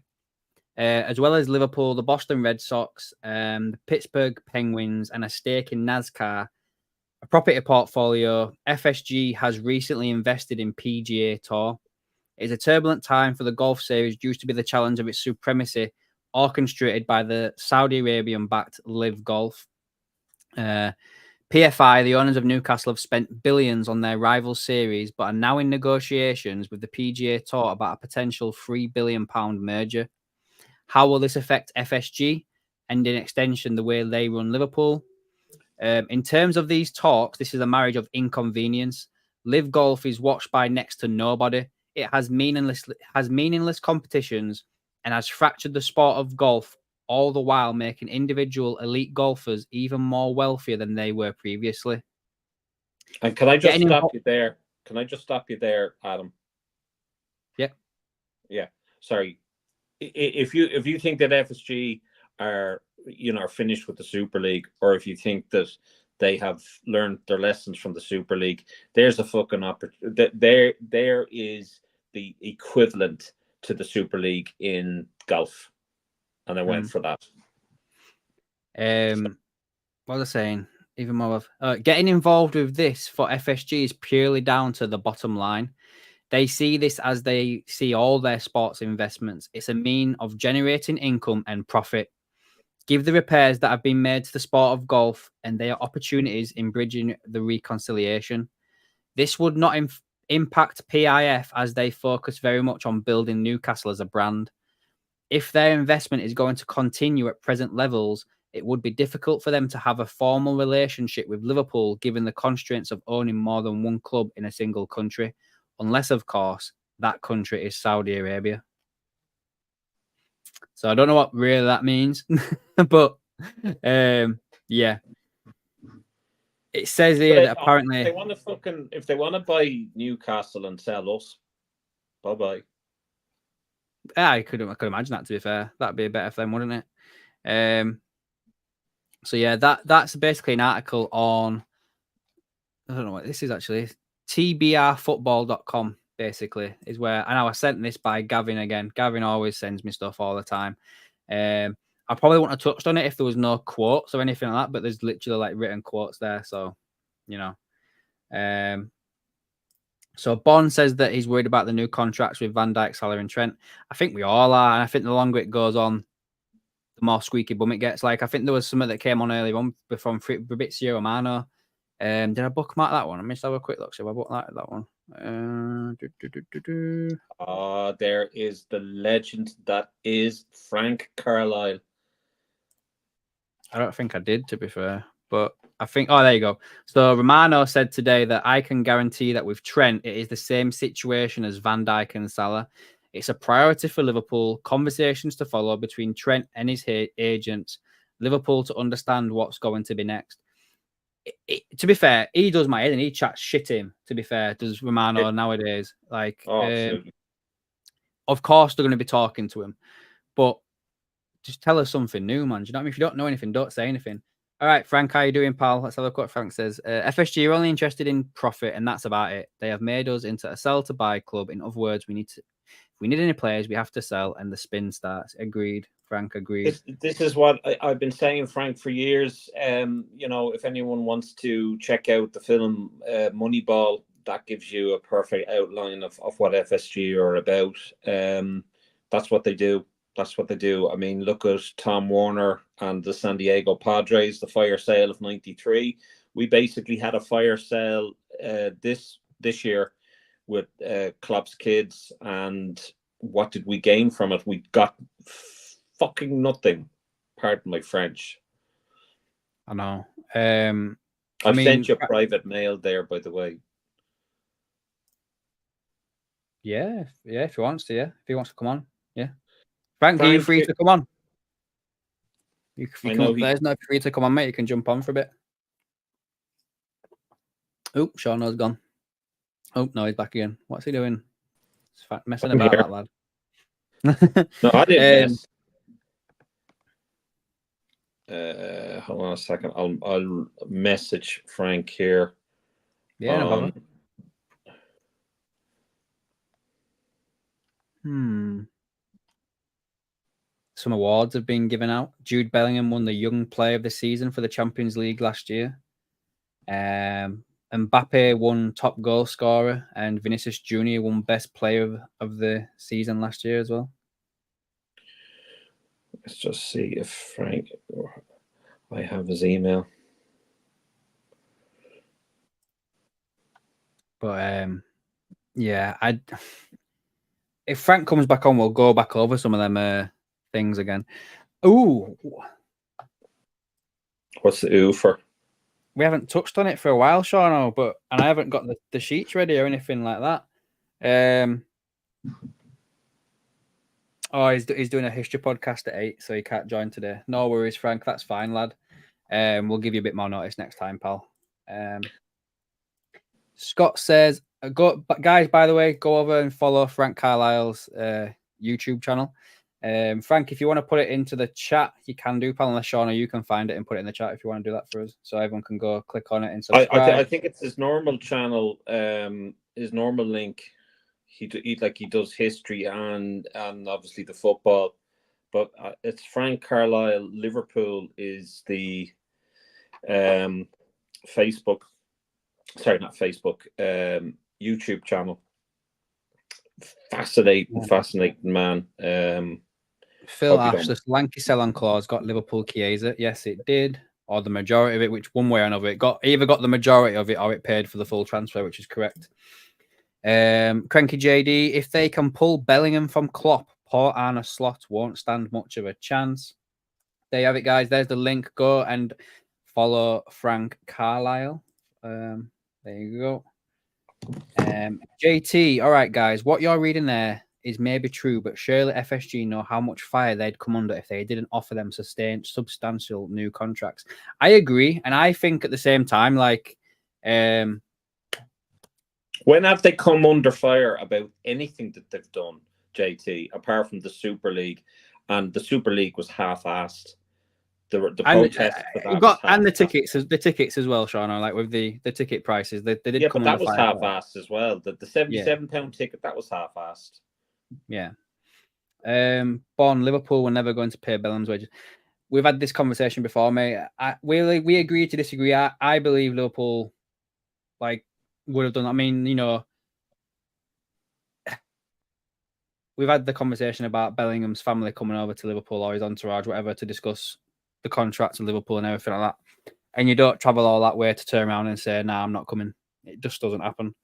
as well as Liverpool, the Boston Red Sox, the Pittsburgh Penguins, and a stake in NASCAR. A property portfolio. FSG has recently invested in PGA Tour. It's a turbulent time for the golf series due to be the challenge of its supremacy orchestrated by the Saudi Arabian-backed Live Golf. PFI, the owners of Newcastle, have spent billions on their rival series, but are now in negotiations with the PGA Tour about a potential £3 billion merger. How will this affect FSG and, in extension, the way they run Liverpool? In terms of these talks, this is a marriage of inconvenience. Live Golf is watched by next to nobody. It has meaningless competitions and has fractured the sport of golf, all the while making individual elite golfers even more wealthier than they were previously. And can I just stop you there? Can I just stop you there, Adam? Yeah. Yeah. Sorry. If you think that FSG are finished with the Super League, or if you think that they have learned their lessons from the Super League, there's a fucking opportunity. There is the equivalent to the Super League in golf, and I went for that. What was I saying? Even more of getting involved with this for FSG is purely down to the bottom line. They see this as they see all their sports investments. It's a mean of generating income and profit. Give the repairs that have been made to the sport of golf and their opportunities in bridging the reconciliation. This would not impact PIF as they focus very much on building Newcastle as a brand. If their investment is going to continue at present levels, it would be difficult for them to have a formal relationship with Liverpool given the constraints of owning more than one club in a single country, unless, of course, that country is Saudi Arabia. So I don't know what really that means, but yeah. It says here that apparently if they want to buy Newcastle and sell us, bye. I could imagine that, to be fair. That'd be better for them, wouldn't it? So yeah, that's basically an article on, I don't know what this is actually, tbrfootball.com basically is where, I know I sent this by Gavin again. Gavin always sends me stuff all the time. I probably wouldn't have touched on it if there was no quotes or anything like that, but there's literally like written quotes there. So, you know, so Bond says that he's worried about the new contracts with Van Dijk, Salah and Trent. I think we all are. And I think the longer it goes on, the more squeaky bum it gets. Like, I think there was something that came on earlier on from Fabrizio Romano. Did I bookmark that one? Let me just have a quick look. So I bookmarked that one. There is the legend that is Frank Carlisle. I don't think I did, to be fair, but I think, there you go. So Romano said today that I can guarantee that with Trent, it is the same situation as Van Dijk and Salah. It's a priority for Liverpool. Conversations to follow between Trent and his agents. Liverpool to understand what's going to be next. To be fair, he does my head and he chats shit him. To be fair, does Romano nowadays? Like, of course they're going to be talking to him, but just tell us something new, man. Do you know what I mean? If you don't know anything, don't say anything. All right, Frank, how you doing, pal? Let's have a look what Frank says. FSG are only interested in profit, and that's about it. They have made us into a sell to buy club. In other words, if we need any players, we have to sell, and the spin starts. Agreed, Frank. Agreed. This is what I've been saying, Frank, for years. You know, if anyone wants to check out the film Moneyball, that gives you a perfect outline of what FSG are about. That's what they do. That's what they do. I mean, look at Tom Warner and the San Diego Padres, the fire sale of '93. We basically had a fire sale this year with Klopp's kids, and what did we gain from it? We got fucking nothing. Pardon my French. I know. I've sent you private mail there, by the way. Yeah, if he wants to, if he wants to come on, Frank, are you free to come on? There's no free to come on, mate. You can jump on for a bit. Oh, Shauno's gone. Oh, no, he's back again. What's he doing? He's messing about, that lad. No, I didn't miss. Hold on a second. I'll message Frank here. Yeah, no problem. Some awards have been given out. Jude Bellingham won the Young Player of the Season for the Champions League last year. Mbappe won Top Goal Scorer, and Vinicius Jr. won Best Player of the Season last year as well. Let's just see if Frank... I have his email. But, if Frank comes back on, we'll go back over some of them things again. Ooh. What's the ooh for? We haven't touched on it for a while, Sean, and I haven't got the sheets ready or anything like that. He's doing a history podcast at 8, so he can't join today. No worries, Frank. That's fine, lad. We'll give you a bit more notice next time, pal. Scott says, guys, by the way, go over and follow Frank Carlisle's YouTube channel. Frank, if you want to put it into the chat, you can do, pal, unless Shauna, you can find it and put it in the chat if you want to do that for us, so everyone can go click on it and subscribe. I think it's his normal channel, his normal link. He does history and obviously the football, but it's Frank Carlisle. Liverpool is the Facebook. Sorry, not Facebook. YouTube channel. Fascinating man. Phil Ashless, Lanky sell-on clause got Liverpool Chiesa. Yes, it did. Or the majority of it, which one way or another, it got either got the majority of it or it paid for the full transfer, which is correct. Cranky JD, if they can pull Bellingham from Klopp, poor Arne Slot won't stand much of a chance. There you have it, guys. There's the link. Go and follow Frank Carlisle. There you go. JT, all right, guys. What you're reading there is maybe true, but surely FSG know how much fire they'd come under if they didn't offer them substantial new contracts. I agree, and I think at the same time, like, when have they come under fire about anything that they've done, JT, apart from the Super League? And the Super League was half-assed. The protests and the tickets as well, Sean. Like with the ticket prices, they did. Yeah, come but that was fire half-assed as well. The £77 ticket, that was half-assed. Yeah. Bond, Liverpool were never going to pay Bellingham's wages. We've had this conversation before, mate. We agree to disagree. I believe Liverpool would have done. I mean, we've had the conversation about Bellingham's family coming over to Liverpool or his entourage, whatever, to discuss the contracts of Liverpool and everything like that. And you don't travel all that way to turn around and say, "Nah, I'm not coming." It just doesn't happen.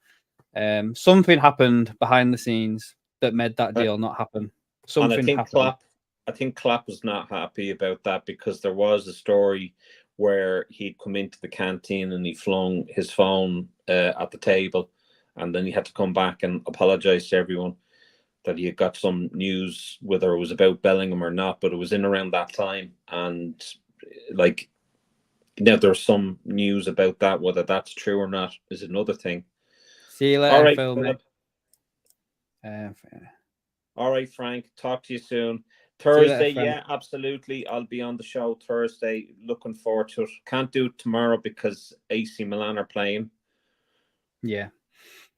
Something happened behind the scenes that made that deal not happen. Something happened. I think Klopp was not happy about that because there was a story where he'd come into the canteen and he flung his phone at the table, and then he had to come back and apologize to everyone that he had got some news, whether it was about Bellingham or not, but it was in around that time. And now there's some news about that. Whether that's true or not is another thing. See you later, all right, Phil. All right, Frank. Talk to you soon. Thursday, yeah, absolutely. I'll be on the show Thursday. Looking forward to it. Can't do it tomorrow because AC Milan are playing. Yeah.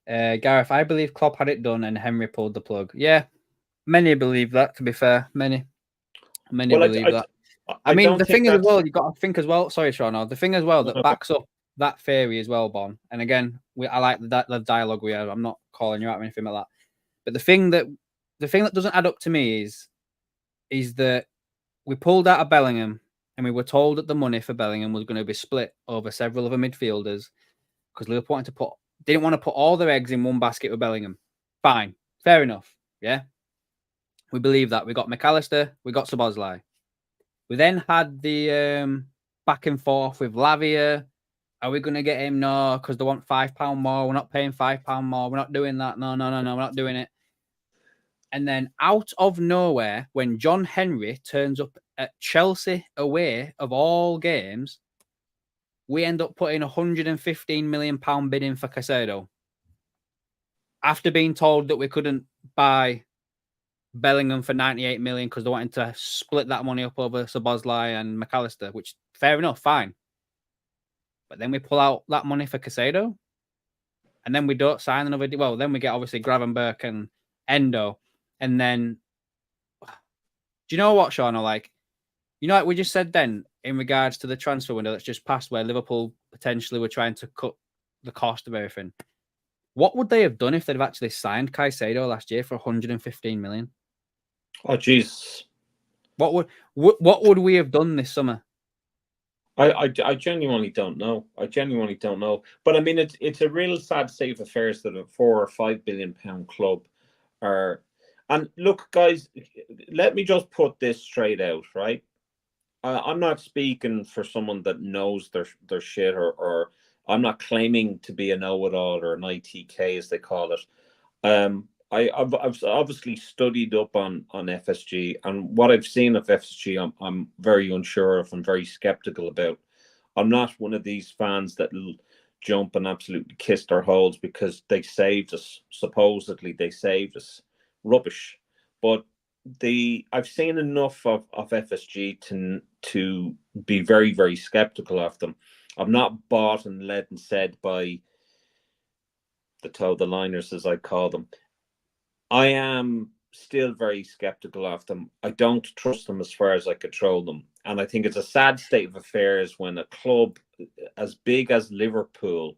Gareth, I believe Klopp had it done and Henry pulled the plug. Yeah, many believe that, to be fair. Many believe that. I mean, the thing is as well, you've got to think as well. Sorry, Sean. The thing as well that backs up that theory as well, Bon. And again, I like the dialogue we have. I'm not calling you out or anything like that. But the thing that doesn't add up to me is that we pulled out of Bellingham and we were told that the money for Bellingham was going to be split over several other midfielders because Liverpool didn't want to put all their eggs in one basket with Bellingham. Fine. Fair enough. Yeah. We believe that. We got McAllister. We got Szoboszlai. We then had the back and forth with Lavia. Are we going to get him? No, because they want £5 more. We're not paying £5 more. We're not doing that. No. We're not doing it. And then out of nowhere, when John Henry turns up at Chelsea away of all games, we end up putting £115 million bid in for Caicedo. After being told that we couldn't buy Bellingham for 98 million because they wanted to split that money up over Szoboszlai and McAllister, which fair enough, fine. But then we pull out that money for Caicedo, and then we don't sign another deal. Well, then we get obviously Gravenberch and Endo, and then do you know what, Sean? Like we just said then in regards to the transfer window that's just passed, where Liverpool potentially were trying to cut the cost of everything. What would they have done if they'd have actually signed Caicedo last year for 115 million? Oh, Jesus. What would we have done this summer? I genuinely don't know. But I mean, it's a real sad state of affairs that a £4 or £5 billion club are. And look, guys, let me just put this straight out, right? I'm not speaking for someone that knows their shit, or I'm not claiming to be a know-it-all or an ITK as they call it. I've obviously studied up on FSG, and what I've seen of FSG, I'm very unsure of. I'm very skeptical about. I'm not one of these fans that will jump and absolutely kiss their holes because they saved us. Supposedly they saved us. Rubbish. But I've seen enough of FSG to be very, very skeptical of them. I'm not bought and led and said by the liners, as I call them. I am still very skeptical of them. I don't trust them as far as I control them. And I think it's a sad state of affairs when a club as big as Liverpool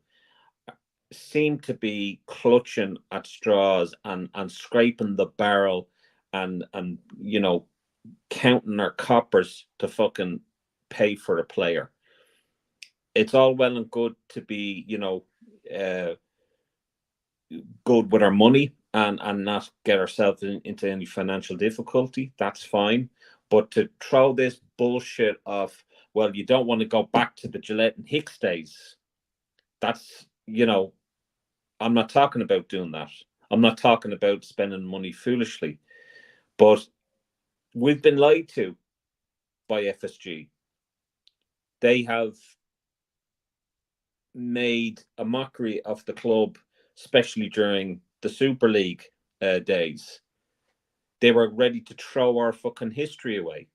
seem to be clutching at straws and scraping the barrel and you know, counting their coppers to fucking pay for a player. It's all well and good to be, you know, good with our money and not get ourselves into any financial difficulty. That's fine. But to throw this bullshit of, well, you don't want to go back to the Gillette and Hicks days. That's, you know, I'm not talking about doing that. I'm not talking about spending money foolishly. But we've been lied to by FSG. They have made a mockery of the club, especially during the Super League days. They were ready to throw our fucking history away.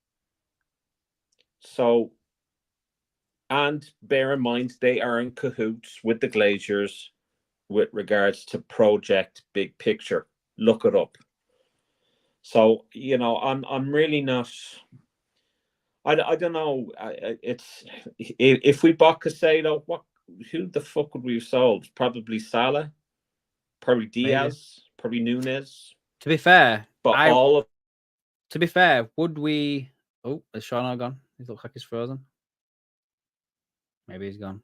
So, and bear in mind, they are in cahoots with the Glaziers with regards to Project Big Picture. Look it up. So, you know, I'm really not. I don't know. It's if we bought Casado, who the fuck would we have sold? Probably Salah, probably Diaz, maybe. Probably Nunez. To be fair, but to be fair, would we? Oh, is Sean all gone? He looks like he's frozen. Maybe he's gone.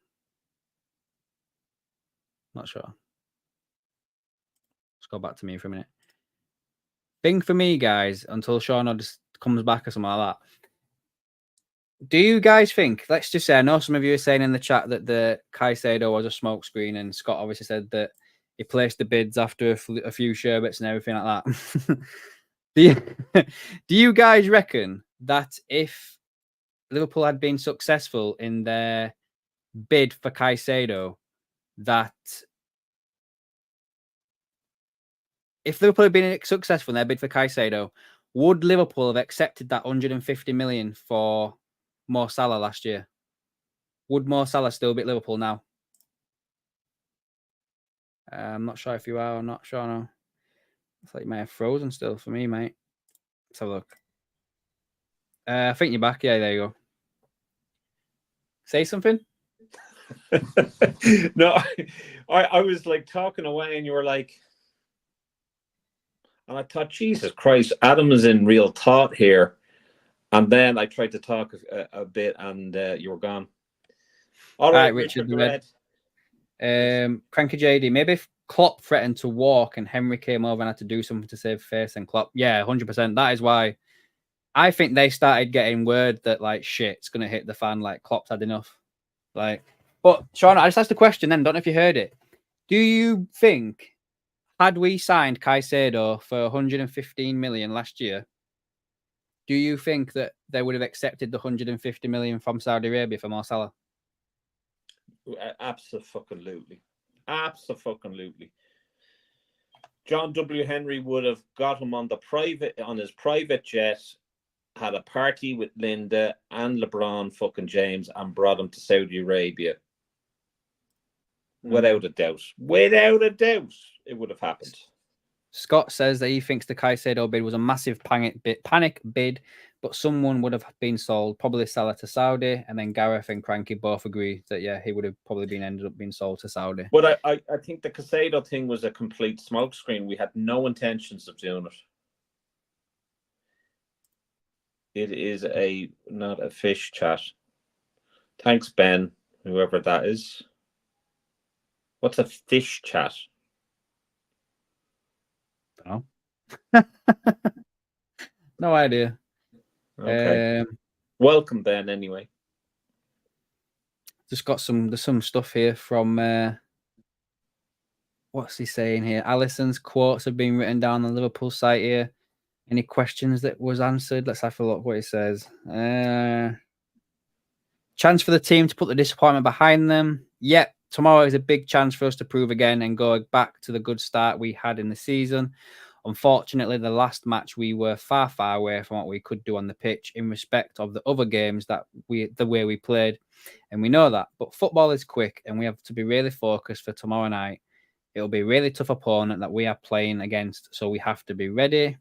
Not sure. Let's go back to me for a minute. Thing for me, guys, until Sean just comes back or something like that. Do you guys think, let's just say, I know some of you are saying in the chat that the Caicedo was a smokescreen, and Scott obviously said that he placed the bids after a few sherbets and everything like that. Do you guys reckon that if Liverpool had been successful in their bid for Caicedo, that if Liverpool had been successful in their bid for Caicedo, would Liverpool have accepted that 150 million for Mo Salah last year? Would Mo Salah still be at Liverpool now? I'm not sure if you are or not sure. No. I thought you may have frozen still for me, mate. Let's have a look. I think you're back. Yeah, there you go. Say something. No, I was like talking away and you were like, and I thought, Jesus Christ, Adam is in real thought here. And then I tried to talk a bit and you were gone. All right, Richard. Cranky JD, maybe if Klopp threatened to walk and Henry came over and had to do something to save face and Klopp. Yeah, 100%. That is why I think they started getting word that, like, shit, it's going to hit the fan, like, Klopp's had enough. Like, but, Sean, I just asked the question then, don't know if you heard it. Do you think, had we signed Caicedo for 115 million last year, do you think that they would have accepted the 150 million from Saudi Arabia for Mo Salah? Absolutely. Absolutely. John W. Henry would have got him on his private jet, had a party with Linda and LeBron fucking James, and brought him to Saudi Arabia. Without a doubt. Without a doubt, it would have happened. Scott says that he thinks the Caicedo bid was a massive panic bid, but someone would have been sold, probably Salah to Saudi, and then Gareth and Cranky both agree that, yeah, he would have probably ended up being sold to Saudi. But I think the Caicedo thing was a complete smokescreen. We had no intentions of doing it. It is not a fish chat. Thanks, Ben, whoever that is. What's a fish chat? No. No idea. Okay. Welcome, Ben, anyway. Just got there's some stuff here from what's he saying here? Allison's quotes have been written down on the Liverpool site here. Any questions that was answered? Let's have a look what it says. Chance for the team to put the disappointment behind them. Yep, tomorrow is a big chance for us to prove again and go back to the good start we had in the season. Unfortunately, the last match we were far away from what we could do on the pitch in respect of the other games the way we played, and we know that. But football is quick, and we have to be really focused for tomorrow night. It'll be a really tough opponent that we are playing against, so we have to be ready.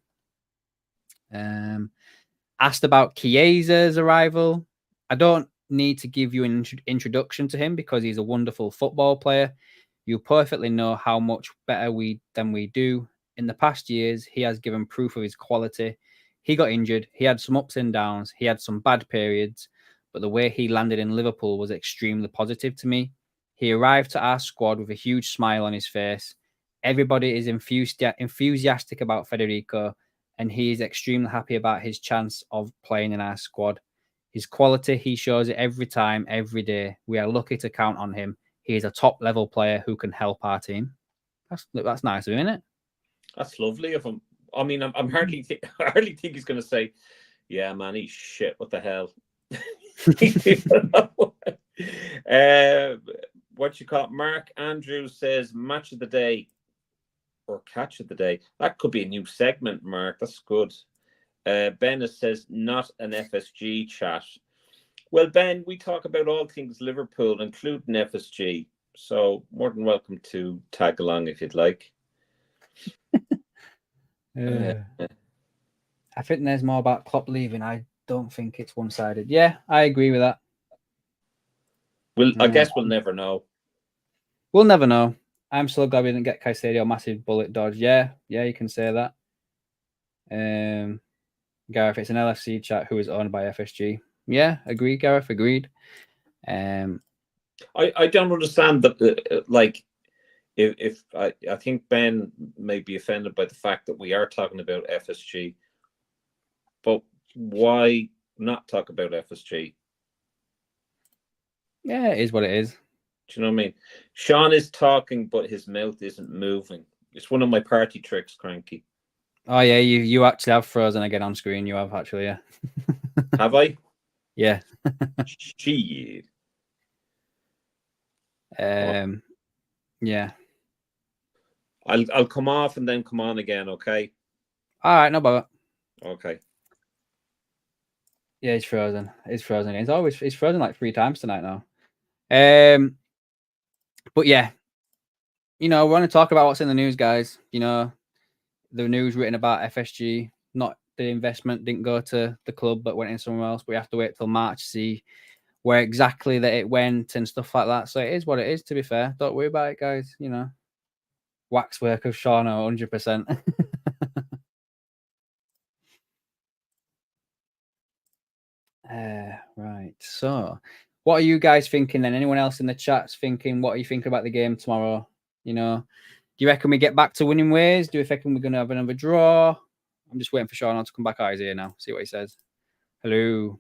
Asked about Chiesa's arrival. I don't need to give you an introduction to him because he's a wonderful football player. You perfectly know how much better than we do. In the past years, he has given proof of his quality. He got injured. He had some ups and downs. He had some bad periods, but the way he landed in Liverpool was extremely positive to me. He arrived to our squad with a huge smile on his face. Everybody is enthusiastic about Federico, and he is extremely happy about his chance of playing in our squad. His quality, he shows it every time, every day. We are lucky to count on him. He is a top-level player who can help our team. That's nice of him, isn't it? That's lovely of him. I mean, I'm hardly think he's going to say, "Yeah, man, he's shit. What the hell?" What you call it? Mark Andrews says match of the day or catch of the day. That could be a new segment, Mark. That's good. Ben says not an FSG chat. Well, Ben, we talk about all things Liverpool, including FSG. So more than welcome to tag along if you'd like. I think there's more about Klopp leaving. I don't think it's one-sided. Yeah, I agree with that. I guess we'll never know. We'll never know. I'm so glad we didn't get Caicedo massive bullet dodge. Yeah, you can say that. Gareth, it's an LFC chat who is owned by FSG. Yeah, agreed, Gareth, agreed. I don't understand that. Like, if I think Ben may be offended by the fact that we are talking about FSG, but why not talk about FSG? Yeah, it is what it is. Do you know what I mean? Sean is talking, but his mouth isn't moving. It's one of my party tricks, Cranky. Oh yeah, you actually have frozen again on screen. You have actually, yeah. Have I? Yeah. Shit. Yeah. I'll come off and then come on again, okay? All right, no bother. Okay. Yeah, it's frozen. It's frozen again. It's frozen like 3 times tonight now. But yeah, we want to talk about what's in the news, guys. The news written about FSG, not the investment didn't go to the club, but went in somewhere else. We have to wait till March to see where exactly that it went and stuff like that. So it is what it is, to be fair. Don't worry about it, guys. Waxwork of Shauno, 100%. Right. So what are you guys thinking then? Anyone else in the chat's thinking, what are you thinking about the game tomorrow? Do you reckon we get back to winning ways? Do you reckon we're going to have another draw? I'm just waiting for Sean to come back out of his ear now. See what he says. Hello.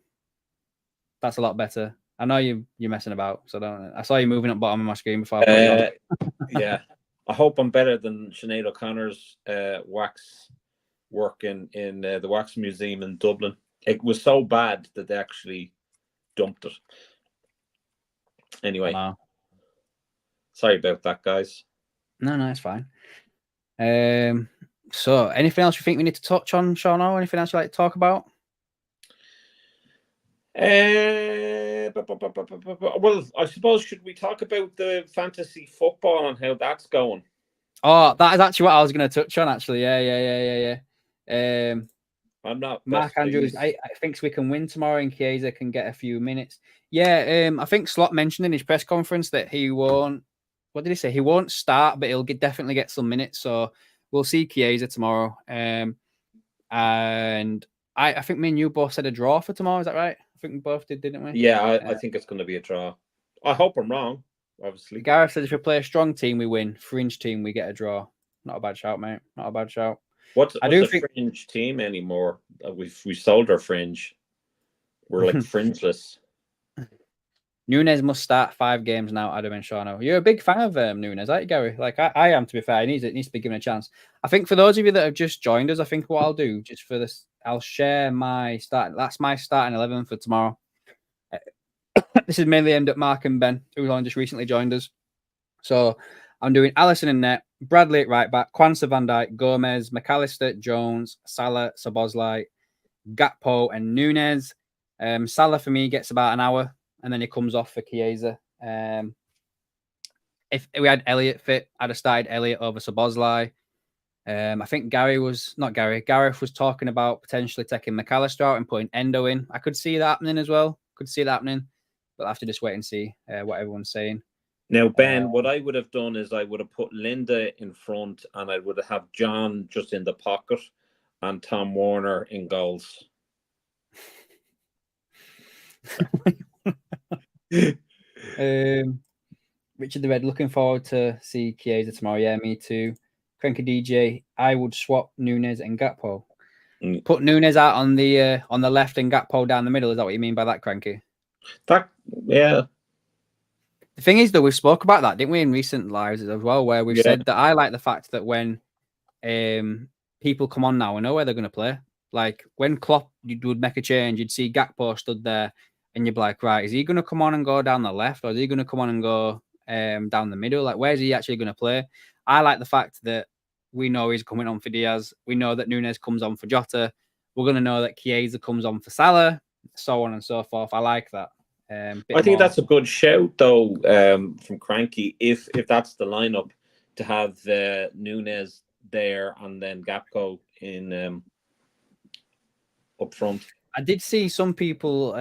That's a lot better. I know you're messing about, so I saw you moving up bottom of my screen before I put you on. Yeah. I hope I'm better than Sinead O'Connor's wax work in the Wax Museum in Dublin. It was so bad that they actually dumped it. Anyway. Wow. Sorry about that, guys. No, it's fine. So anything else you think we need to touch on, Sean? Anything else you'd like to talk about? Well, I suppose, should we talk about the fantasy football and how that's going? Oh, that is actually what I was going to touch on, actually. Yeah. I'm not. Mark Andrews, I think we can win tomorrow and Chiesa can get a few minutes. Yeah, I think Slot mentioned in his press conference that he won't. What did he say? He won't start, but he'll definitely get some minutes. So we'll see Chiesa tomorrow. And I think me and you both said a draw for tomorrow. Is that right? I think we both did, didn't we? Yeah, I think it's going to be a draw. I hope I'm wrong, obviously. Gareth said if we play a strong team, we win. Fringe team, we get a draw. Not a bad shout, mate. Not a bad shout. What's a fringe team anymore? We sold our fringe. We're like fringeless. Nunes must start 5 games now, Adam and Shauno. You're a big fan of Nunes, aren't you, Gary? Like I am, to be fair. He needs to be given a chance. I think for those of you that have just joined us, I think what I'll do, just for this, I'll share my start. That's my starting 11 for tomorrow. This is mainly aimed at Mark and Ben, who's only just recently joined us. So I'm doing Alisson in net, Bradley at right back, Kwanzaa, Van Dijk, Gomez, McAllister, Jones, Salah, Szoboszlai, Gakpo, and Nunes. Salah for me gets about an hour, and then he comes off for Chiesa. If we had Elliott fit, I'd have started Elliott over Szoboszlai. I think Gareth was talking about potentially taking McAllister out and putting Endo in. I could see that happening as well. Could see that happening, but I'll have to just wait and see what everyone's saying. Now, Ben, what I would have done is I would have put Linda in front and I would have John just in the pocket and Tom Warner in goals. Richard the Red, looking forward to see Chiesa tomorrow. Yeah, me too. Cranky DJ, I would swap Nunes and Gakpo. Put Nunes out on the left and Gakpo down the middle. Is that what you mean by that, Cranky? Yeah. The thing is, though, we spoke about that, didn't we, in recent lives as well, where we've said that I like the fact that when people come on now, we know where they're going to play. Like when Klopp would make a change, you'd see Gakpo stood there, and you'd be like, right, is he going to come on and go down the left, or is he going to come on and go down the middle? Like, where's he actually going to play? I like the fact that we know he's coming on for Diaz. We know that Nunes comes on for Jota. We're going to know that Chiesa comes on for Salah, so on and so forth. I like that. I think that's a good shout, though, from Cranky. If that's the lineup, to have Nunes there and then Gakpo in up front. I did see some people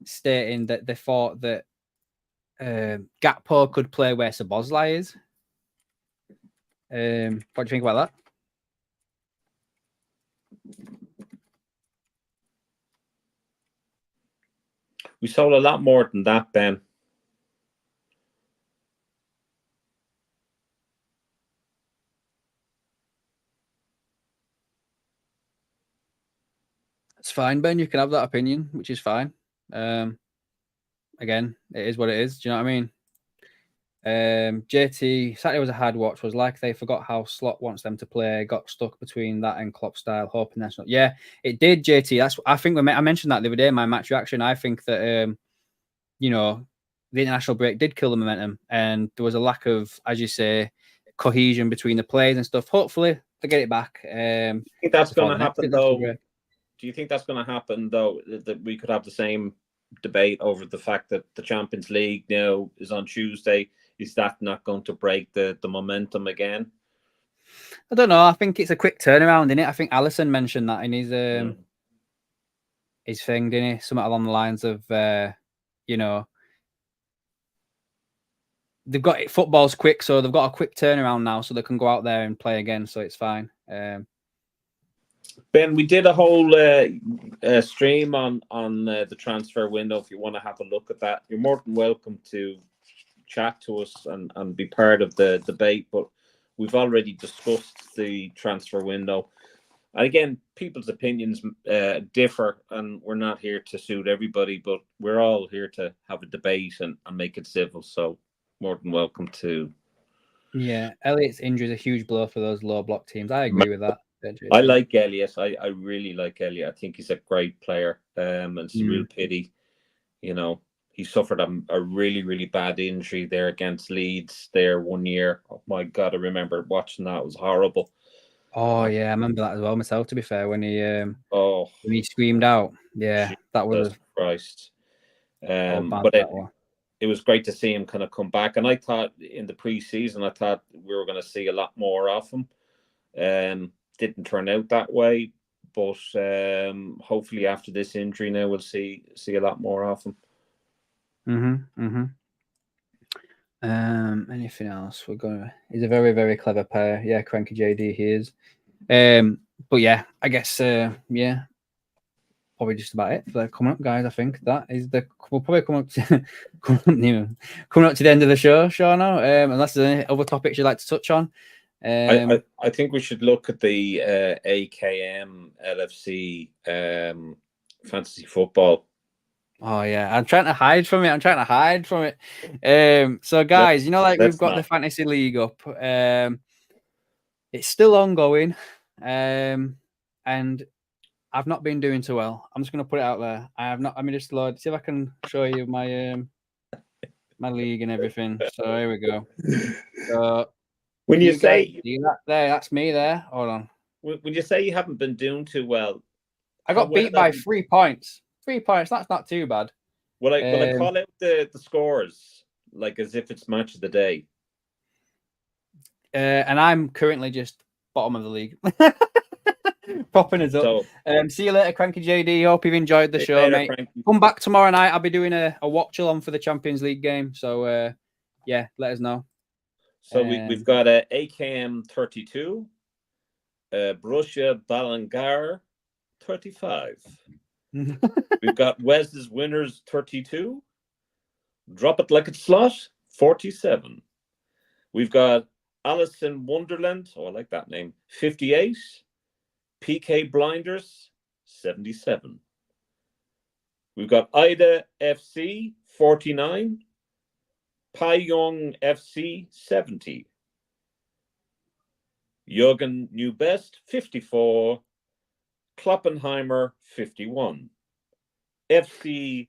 stating that they thought that Gakpo could play where Szoboszlai is. What do you think about that? We sold a lot more than that, Ben. It's fine, Ben. You can have that opinion, which is fine. Again, it is what it is. Do you know what I mean? JT, Saturday was a hard watch. Was like they forgot how Slot wants them to play. Got stuck between that and Klopp style. Hoping that's not. Yeah, it did, JT. I think I mentioned that the other day in my match reaction. I think that the international break did kill the momentum, and there was a lack of, as you say, cohesion between the players and stuff. Hopefully, they get it back. I think that's going to happen, though. Do you think that's going to happen, though? That we could have the same debate over the fact that the Champions League now is on Tuesday. Is that not going to break the momentum again? I don't know. I think it's a quick turnaround, isn't it? I think Alisson mentioned that in his thing, didn't he? Something along the lines of, they've got it. Football's quick, so they've got a quick turnaround now, so they can go out there and play again. So it's fine. Ben, we did a whole stream on the transfer window. If you want to have a look at that, you're more than welcome to chat to us and be part of the debate. But we've already discussed the transfer window. And again, people's opinions differ, and we're not here to suit everybody, but we're all here to have a debate and make it civil. So more than welcome to. Yeah, Elliott's injury is a huge blow for those low block teams. I agree with that. I like Elliott. I really like Elliott. I think he's a great player. And it's a real pity. He suffered a really, really bad injury there against Leeds there 1 year. Oh my God, I remember watching that. It was horrible. Oh yeah, I remember that as well myself, to be fair, when he screamed out. Yeah, Jesus, that was Christ. But it was great to see him kind of come back. And I thought in the pre-season, I thought we were going to see a lot more of him. Didn't turn out that way, but hopefully after this injury now we'll see a lot more of him. Anything else? He's a very, very clever player. Yeah, Cranky JD he is. But yeah, I guess probably just about it for coming up, guys. I think that is we'll probably come up to the end of the show, now. Unless there's any other topics you'd like to touch on. I think we should look at the AKM LFC fantasy football. Oh yeah, I'm trying to hide from it. So guys, we've got the fantasy league up. It's still ongoing, and I've not been doing too well. I'm just going to put it out there. I have not. I mean, just load. See if I can show you my my league and everything. So here we go. So when you say that there, that's me there. Hold on. When you say you haven't been doing too well, I got beat by 3 points. 3 points. That's not too bad. Will I call out the scores like as if it's match of the day? And I'm currently just bottom of the league. Popping us up. So, See you later, Cranky JD. Hope you've enjoyed the see you show, later, mate. Frankie. Come back tomorrow night. I'll be doing a watch along for the Champions League game. So, yeah, let us know. So we've got a AKM 32, Borussia Ballangar 35. We've got Wes's Winners 32, Drop It Like It's Slot 47. We've got Alison Wonderland, I like that name, 58. PK Blinders 77. We've got Ida FC 49. Pyong FC 70. Jürgen New Best 54. Kloppenheimer 51. FC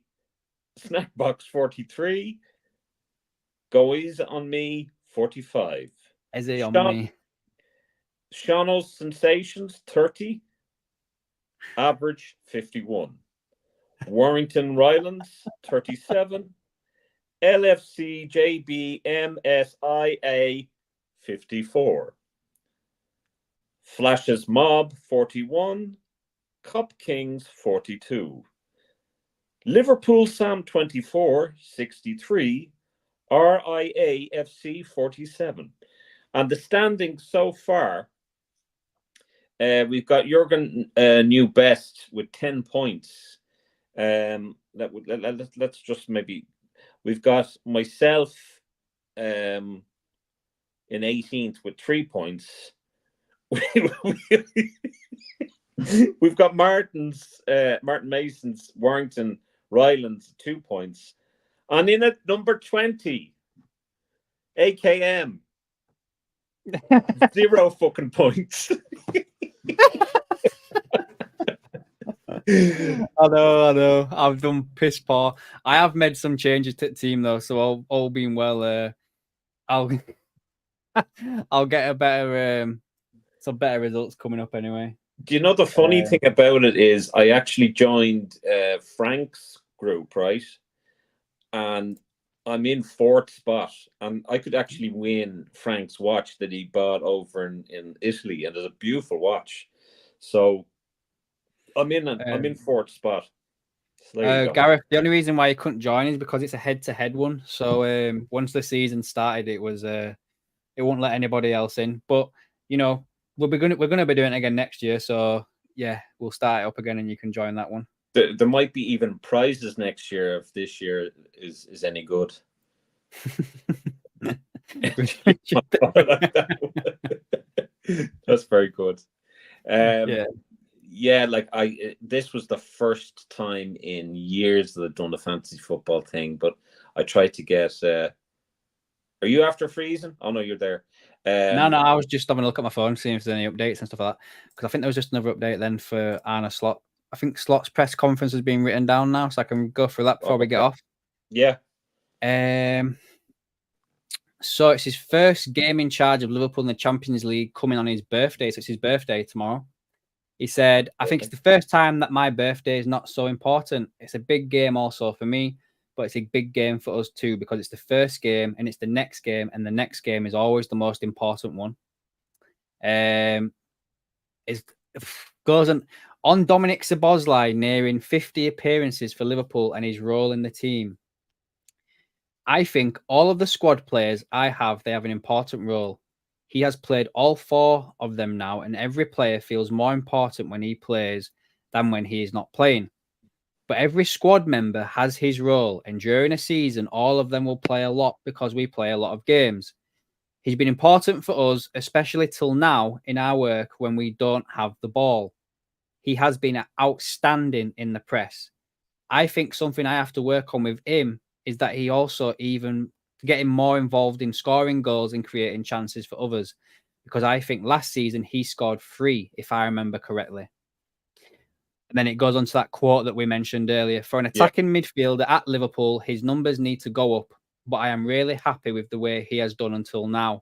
Snackbox 43. Goes on me 45. Is he on me? Shauno's Sensations 30. Average 51. Warrington Rylands 37. LFC JB MSIA 54. Flashes Mob 41. Cup Kings 42. Liverpool Sam 24 63. RIA FC 47. And the standings so far, we've got Jurgen New Best with 10 points. Let's just maybe, we've got myself in 18th with 3 points. We've got Martin Mason's Warrington Rylands 2 points. And in at number 20, AKM. 0 fucking points. I know. I've done piss poor. I have made some changes to the team though, so all being well, I'll get a better some better results coming up anyway. Do you know the funny thing about it is I actually joined Frank's group, right? And I'm in 4th spot, and I could actually win Frank's watch that he bought over in Italy, and it's a beautiful watch. So I'm in 4th spot. So Gareth, the only reason why you couldn't join is because it's a head-to-head one. So once the season started, it won't let anybody else in. But you know, we're gonna be doing it again next year. So yeah, we'll start it up again, and you can join that one. There might be even prizes next year if this year is any good. That's very good. Yeah, like this was the first time in years that I've done a fantasy football thing, but I tried to get. Are you after freezing? Oh no, you're there. No, I was just having a look at my phone, seeing if there's any updates and stuff like that. Because I think there was just another update then for Arna Slot. I think Slot's press conference has been written down now, so I can go through that before we get off. Yeah. So it's his first game in charge of Liverpool in the Champions League coming on his birthday. So it's his birthday tomorrow. He said, I think it's the first time that my birthday is not so important. It's a big game also for me, but it's a big game for us too, because it's the first game and it's the next game, and the next game is always the most important one. It goes on Dominic Szoboszlai nearing 50 appearances for Liverpool and his role in the team. I think all of the squad players they have an important role. He has played all 4 of them now, and every player feels more important when he plays than when he is not playing. But every squad member has his role, and during a season, all of them will play a lot because we play a lot of games. He's been important for us, especially till now in our work when we don't have the ball. He has been outstanding in the press. I think something I have to work on with him is that he also even getting more involved in scoring goals and creating chances for others. Because I think last season he scored 3, if I remember correctly. And then it goes on to that quote that we mentioned earlier. For an attacking midfielder at Liverpool, his numbers need to go up, but I am really happy with the way he has done until now.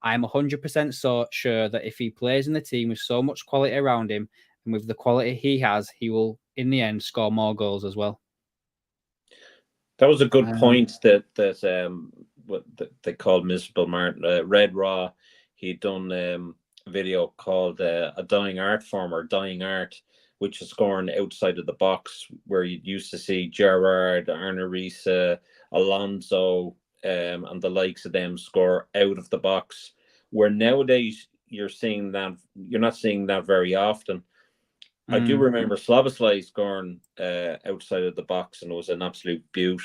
I am 100% so sure that if he plays in the team with so much quality around him and with the quality he has, he will, in the end, score more goals as well. That was a good point that what they called Miserable Martin, Red Raw. he'd done a video called A Dying Art Form, or Dying Art, which is scoring outside of the box, where you used to see Gerrard, Arne Riise, Alonso, and the likes of them score out of the box, where nowadays you're not seeing that very often. I do remember Szoboszlai scoring outside of the box, and it was an absolute beaut.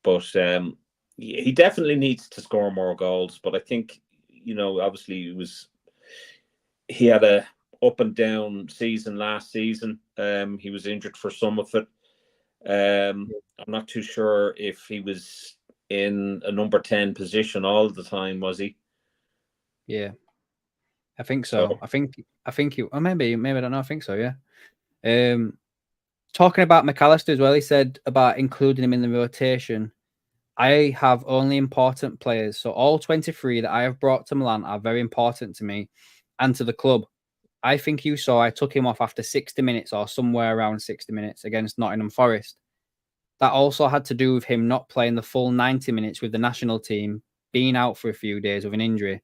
But he definitely needs to score more goals. But I think, obviously he had a up and down season last season. He was injured for some of it. I'm not too sure if he was in a number 10 position all the time, was he? Yeah, I think so. I think he, or maybe I don't know. I think so. Yeah. Talking about McAllister as well, he said about including him in the rotation. I have only important players, so all 23 that I have brought to Milan are very important to me and to the club. I think you saw I took him off after 60 minutes or somewhere around 60 minutes against Nottingham Forest. That also had to do with him not playing the full 90 minutes with the national team, being out for a few days with an injury.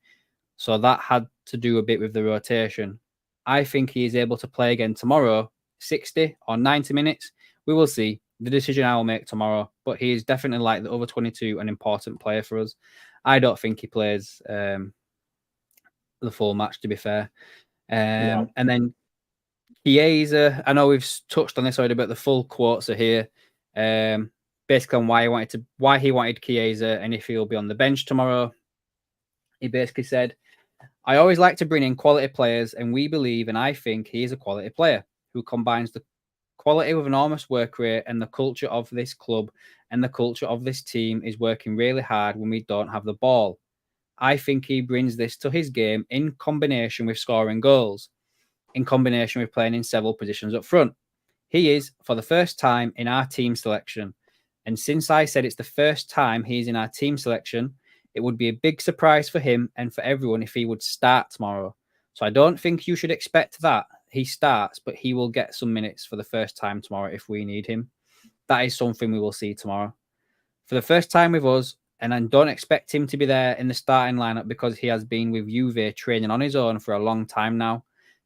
So that had to do a bit with the rotation. I think he is able to play again tomorrow, 60 or 90 minutes. We will see. The decision I will make tomorrow. But he is definitely, like the other 22, an important player for us. I don't think he plays the full match, to be fair. And then Chiesa, I know we've touched on this already, but the full quotes are here. Basically on why he wanted Chiesa and if he'll be on the bench tomorrow. He basically said, I always like to bring in quality players, and we believe, and I think he is a quality player who combines the quality with enormous work rate, and the culture of this club and the culture of this team is working really hard when we don't have the ball. I think he brings this to his game in combination with scoring goals, in combination with playing in several positions up front. He is, for the first time, in our team selection. And since I said it's the first time he's in our team selection, it would be a big surprise for him and for everyone if he would start tomorrow. So I don't think you should expect that he starts, but he will get some minutes for the first time tomorrow if we need him. That is something we will see tomorrow. For the first time with us, and I don't expect him to be there in the starting lineup because he has been with Juve training on his own for a long time now,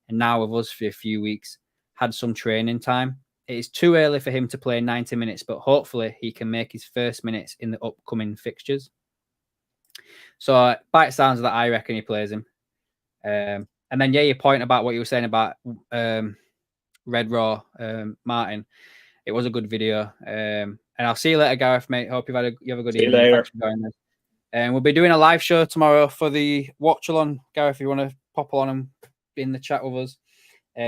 and now with us for a few weeks, had some training time. It is too early for him to play 90 minutes, but hopefully he can make his first minutes in the upcoming fixtures. So by the sounds of that, I reckon he plays him. And then, your point about what you were saying about Red Raw, Martin, it was a good video. And I'll see you later, Gareth, mate. Hope you have a good evening. Later. Thanks for joining us. And we'll be doing a live show tomorrow for the watch-along. Gareth, if you want to pop on and be in the chat with us.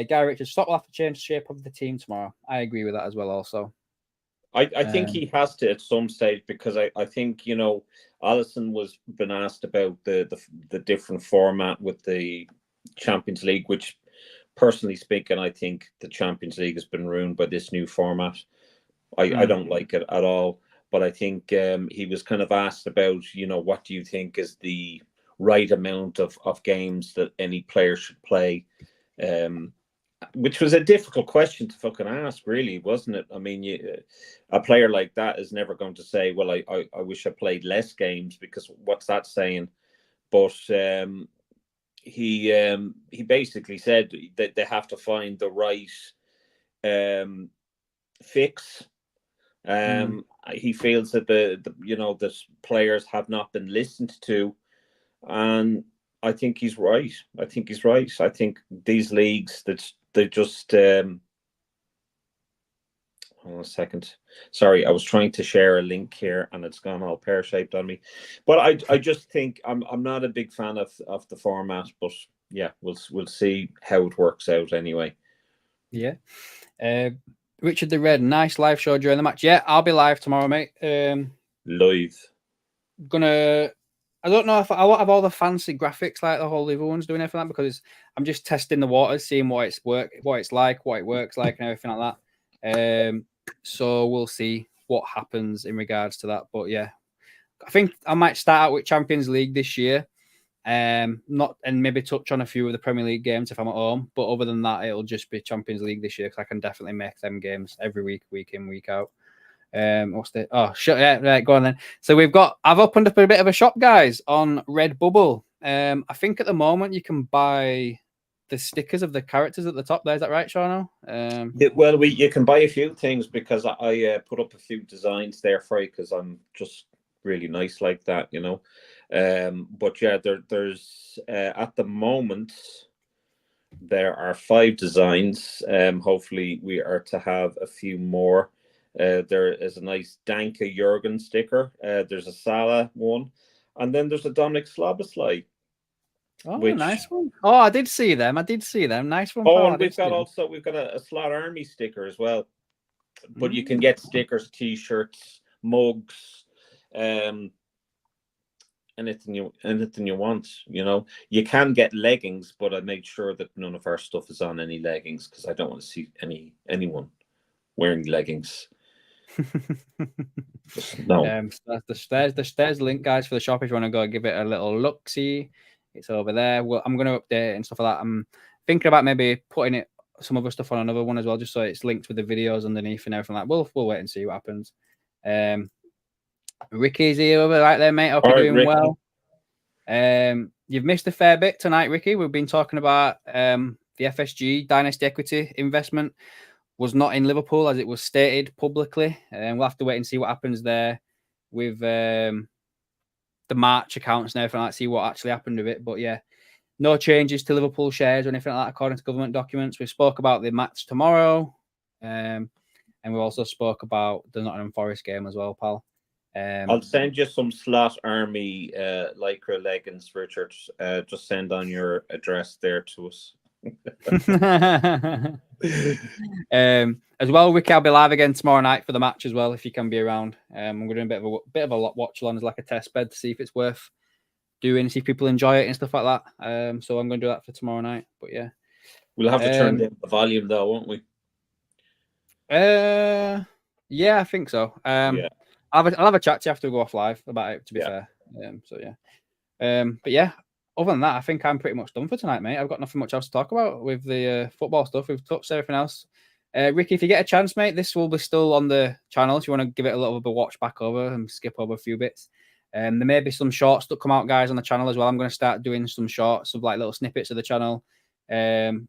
Gary Richards, Stock will have to change the shape of the team tomorrow. I agree with that as well also. I think he has to at some stage, because I think, Alisson was been asked about the different format with the Champions League, which, personally speaking, I think the Champions League has been ruined by this new format. I don't like it at all. But I think he was kind of asked about, what do you think is the right amount of games that any player should play? Which was a difficult question to fucking ask, really, wasn't it? I mean, a player like that is never going to say, well, I wish I played less games, because what's that saying? But he basically said that they have to find the right fix. He feels that the players have not been listened to, and I think he's right. I think these leagues they just hold on a second. Sorry, I was trying to share a link here and it's gone all pear-shaped on me. But I just think I'm not a big fan of the format, but yeah, we'll see how it works out anyway. Yeah. Richard the Red, nice live show during the match. Yeah, I'll be live tomorrow, mate. Live. I don't know if I won't have all the fancy graphics like the whole other ones doing everything, because I'm just testing the waters, seeing what it works like, and everything like that. So we'll see what happens in regards to that. But yeah, I think I might start out with Champions League this year. And maybe touch on a few of the Premier League games if I'm at home. But other than that, it'll just be Champions League this year, because I can definitely make them games every week in, week out. Right, go on then. So I've opened up a bit of a shop, guys, on Redbubble. I think at the moment you can buy the stickers of the characters at the top there. Is that right, Shauno? Well, you can buy a few things because I put up a few designs there for you because I'm just really nice like that, you know. But yeah, there's at the moment there are 5 designs. Hopefully we are to have a few more. There is a nice Danka Jurgen sticker. There's a Salah one, and then there's a Dominic Sloboslai. Oh, nice one. Oh, I did see them. Nice one. Oh, and we've got a Slot Army sticker as well. But you can get stickers, t-shirts, mugs, anything you want, you know. You can get leggings, but I made sure that none of our stuff is on any leggings because I don't want to see anyone wearing leggings. No. So there's the link, guys, for the shop if you want to go give it a little look. See, it's over there. Well, I'm going to update it and stuff like that. I'm thinking about maybe putting some other stuff on another one as well, just so it's linked with the videos underneath and everything like that. We'll wait and see what happens. Ricky's here over right there, mate. Hope you're doing Ricky. Well. You've missed a fair bit tonight, Ricky. We've been talking about the FSG Dynasty Equity investment was not in Liverpool as it was stated publicly, and we'll have to wait and see what happens there with the March accounts and everything like that, see what actually happened with it. But yeah, no changes to Liverpool shares or anything like that according to government documents. We spoke about the match tomorrow, and we also spoke about the Nottingham Forest game as well, pal. I'll send you some Slot Army lycra leggings, Richard. Just send on your address there to us. As well, Ricky, I'll be live again tomorrow night for the match as well if you can be around. I'm going to do a bit of a watch along as like a test bed to see if it's worth doing, see if people enjoy it and stuff like that. So I'm going to do that for tomorrow night. But yeah, we'll have to turn down the volume though, won't we? Yeah, I think so. Yeah. I'll have a chat to you after we go off live about it, to be fair. So yeah. But yeah, other than that, I think I'm pretty much done for tonight, mate. I've got nothing much else to talk about with the football stuff. We've touched everything else. Ricky, if you get a chance, mate, this will be still on the channel. If you want to give it a little bit of a watch back over and skip over a few bits. There may be some shorts that come out, guys, on the channel as well. I'm going to start doing some shorts of like little snippets of the channel,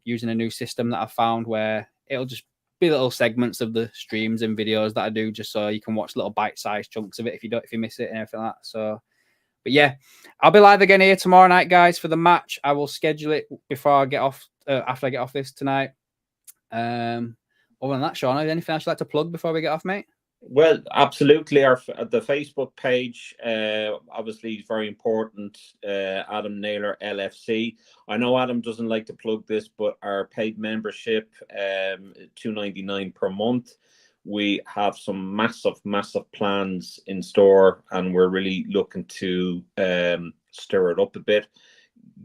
using a new system that I've found where it'll just be little segments of the streams and videos that I do, just so you can watch little bite-sized chunks of it if you miss it and everything like that. So, but yeah, I'll be live again here tomorrow night, guys, for the match. I will schedule it before I get off, after I get off this tonight. Other than that, Sean, anything else you'd like to plug before we get off, mate? Well, absolutely. The Facebook page, obviously, is very important. Adam Naylor LFC. I know Adam doesn't like to plug this, but our paid membership, $2.99 per month. We have some massive plans in store, and we're really looking to stir it up a bit.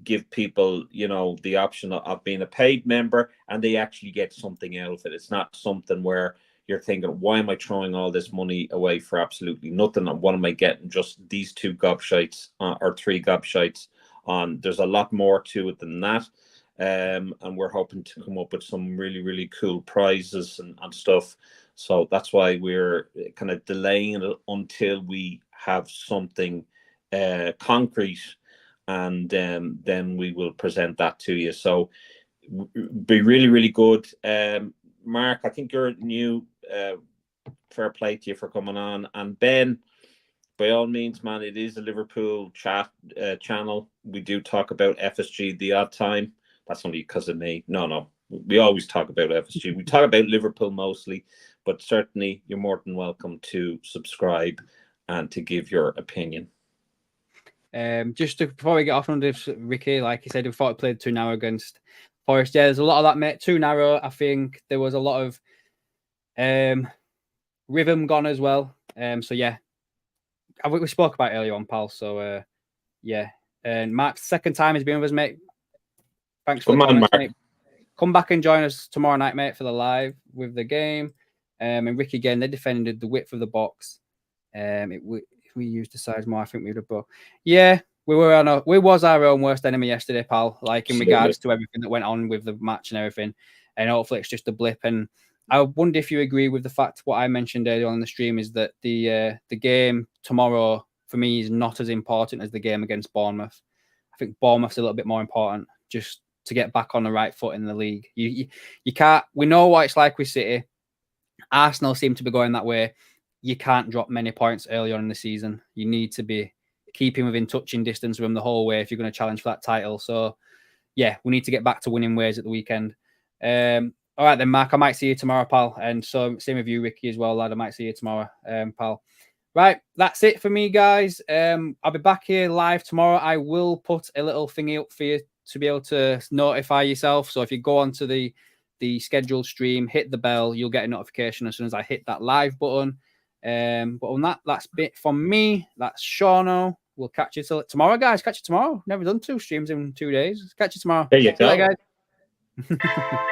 Give people, the option of being a paid member, and they actually get something out of it. It's not something where you're thinking, why am I throwing all this money away for absolutely nothing? And what am I getting? Just these 2 gobshites or 3 gobshites on. There's a lot more to it than that. And we're hoping to come up with some really, really cool prizes and stuff. So that's why we're kind of delaying it until we have something concrete, and then we will present that to you. So be really, really good. Mark, I think you're new. Fair play to you for coming on. And Ben, by all means, man, it is a Liverpool chat channel. We do talk about FSG the odd time. That's only because of me. No. We always talk about FSG. We talk about Liverpool mostly, but certainly you're more than welcome to subscribe and to give your opinion. Before we get off on this, Ricky, like you said, we thought we played too narrow against Forest. Yeah, there's a lot of that, mate. Too narrow. I think there was a lot of rhythm gone as well. So yeah, we spoke about it earlier on, pal. So yeah, and Mark's second time he's been with us, mate. Thanks for coming, Mark. Mate. Come back and join us tomorrow night, mate, for the live with the game. And Ricky again, they defended the width of the box. If we used the size more, I think we'd have broke. Yeah, we was our own worst enemy yesterday, pal. Like in regards to everything that went on with the match and everything. And hopefully it's just a blip. And I wonder if you agree with the fact what I mentioned earlier on the stream is that the game tomorrow for me is not as important as the game against Bournemouth. I think Bournemouth's a little bit more important just to get back on the right foot in the league. You can't. We know what it's like with City. Arsenal seem to be going that way. You can't drop many points early on in the season. You need to be keeping within touching distance of them the whole way if you're going to challenge for that title. So, yeah, we need to get back to winning ways at the weekend. All right, then, Mark, I might see you tomorrow, pal. And so, same with you, Ricky, as well, lad. I might see you tomorrow, pal. Right, that's it for me, guys. I'll be back here live tomorrow. I will put a little thingy up for you to be able to notify yourself. So if you go onto the scheduled stream, hit the bell, you'll get a notification as soon as I hit that live button. But on that, that's it from me. That's Shauno. We'll catch you till tomorrow, guys. Catch you tomorrow. Never done 2 streams in 2 days. Catch you tomorrow. There you go. See you later, guys.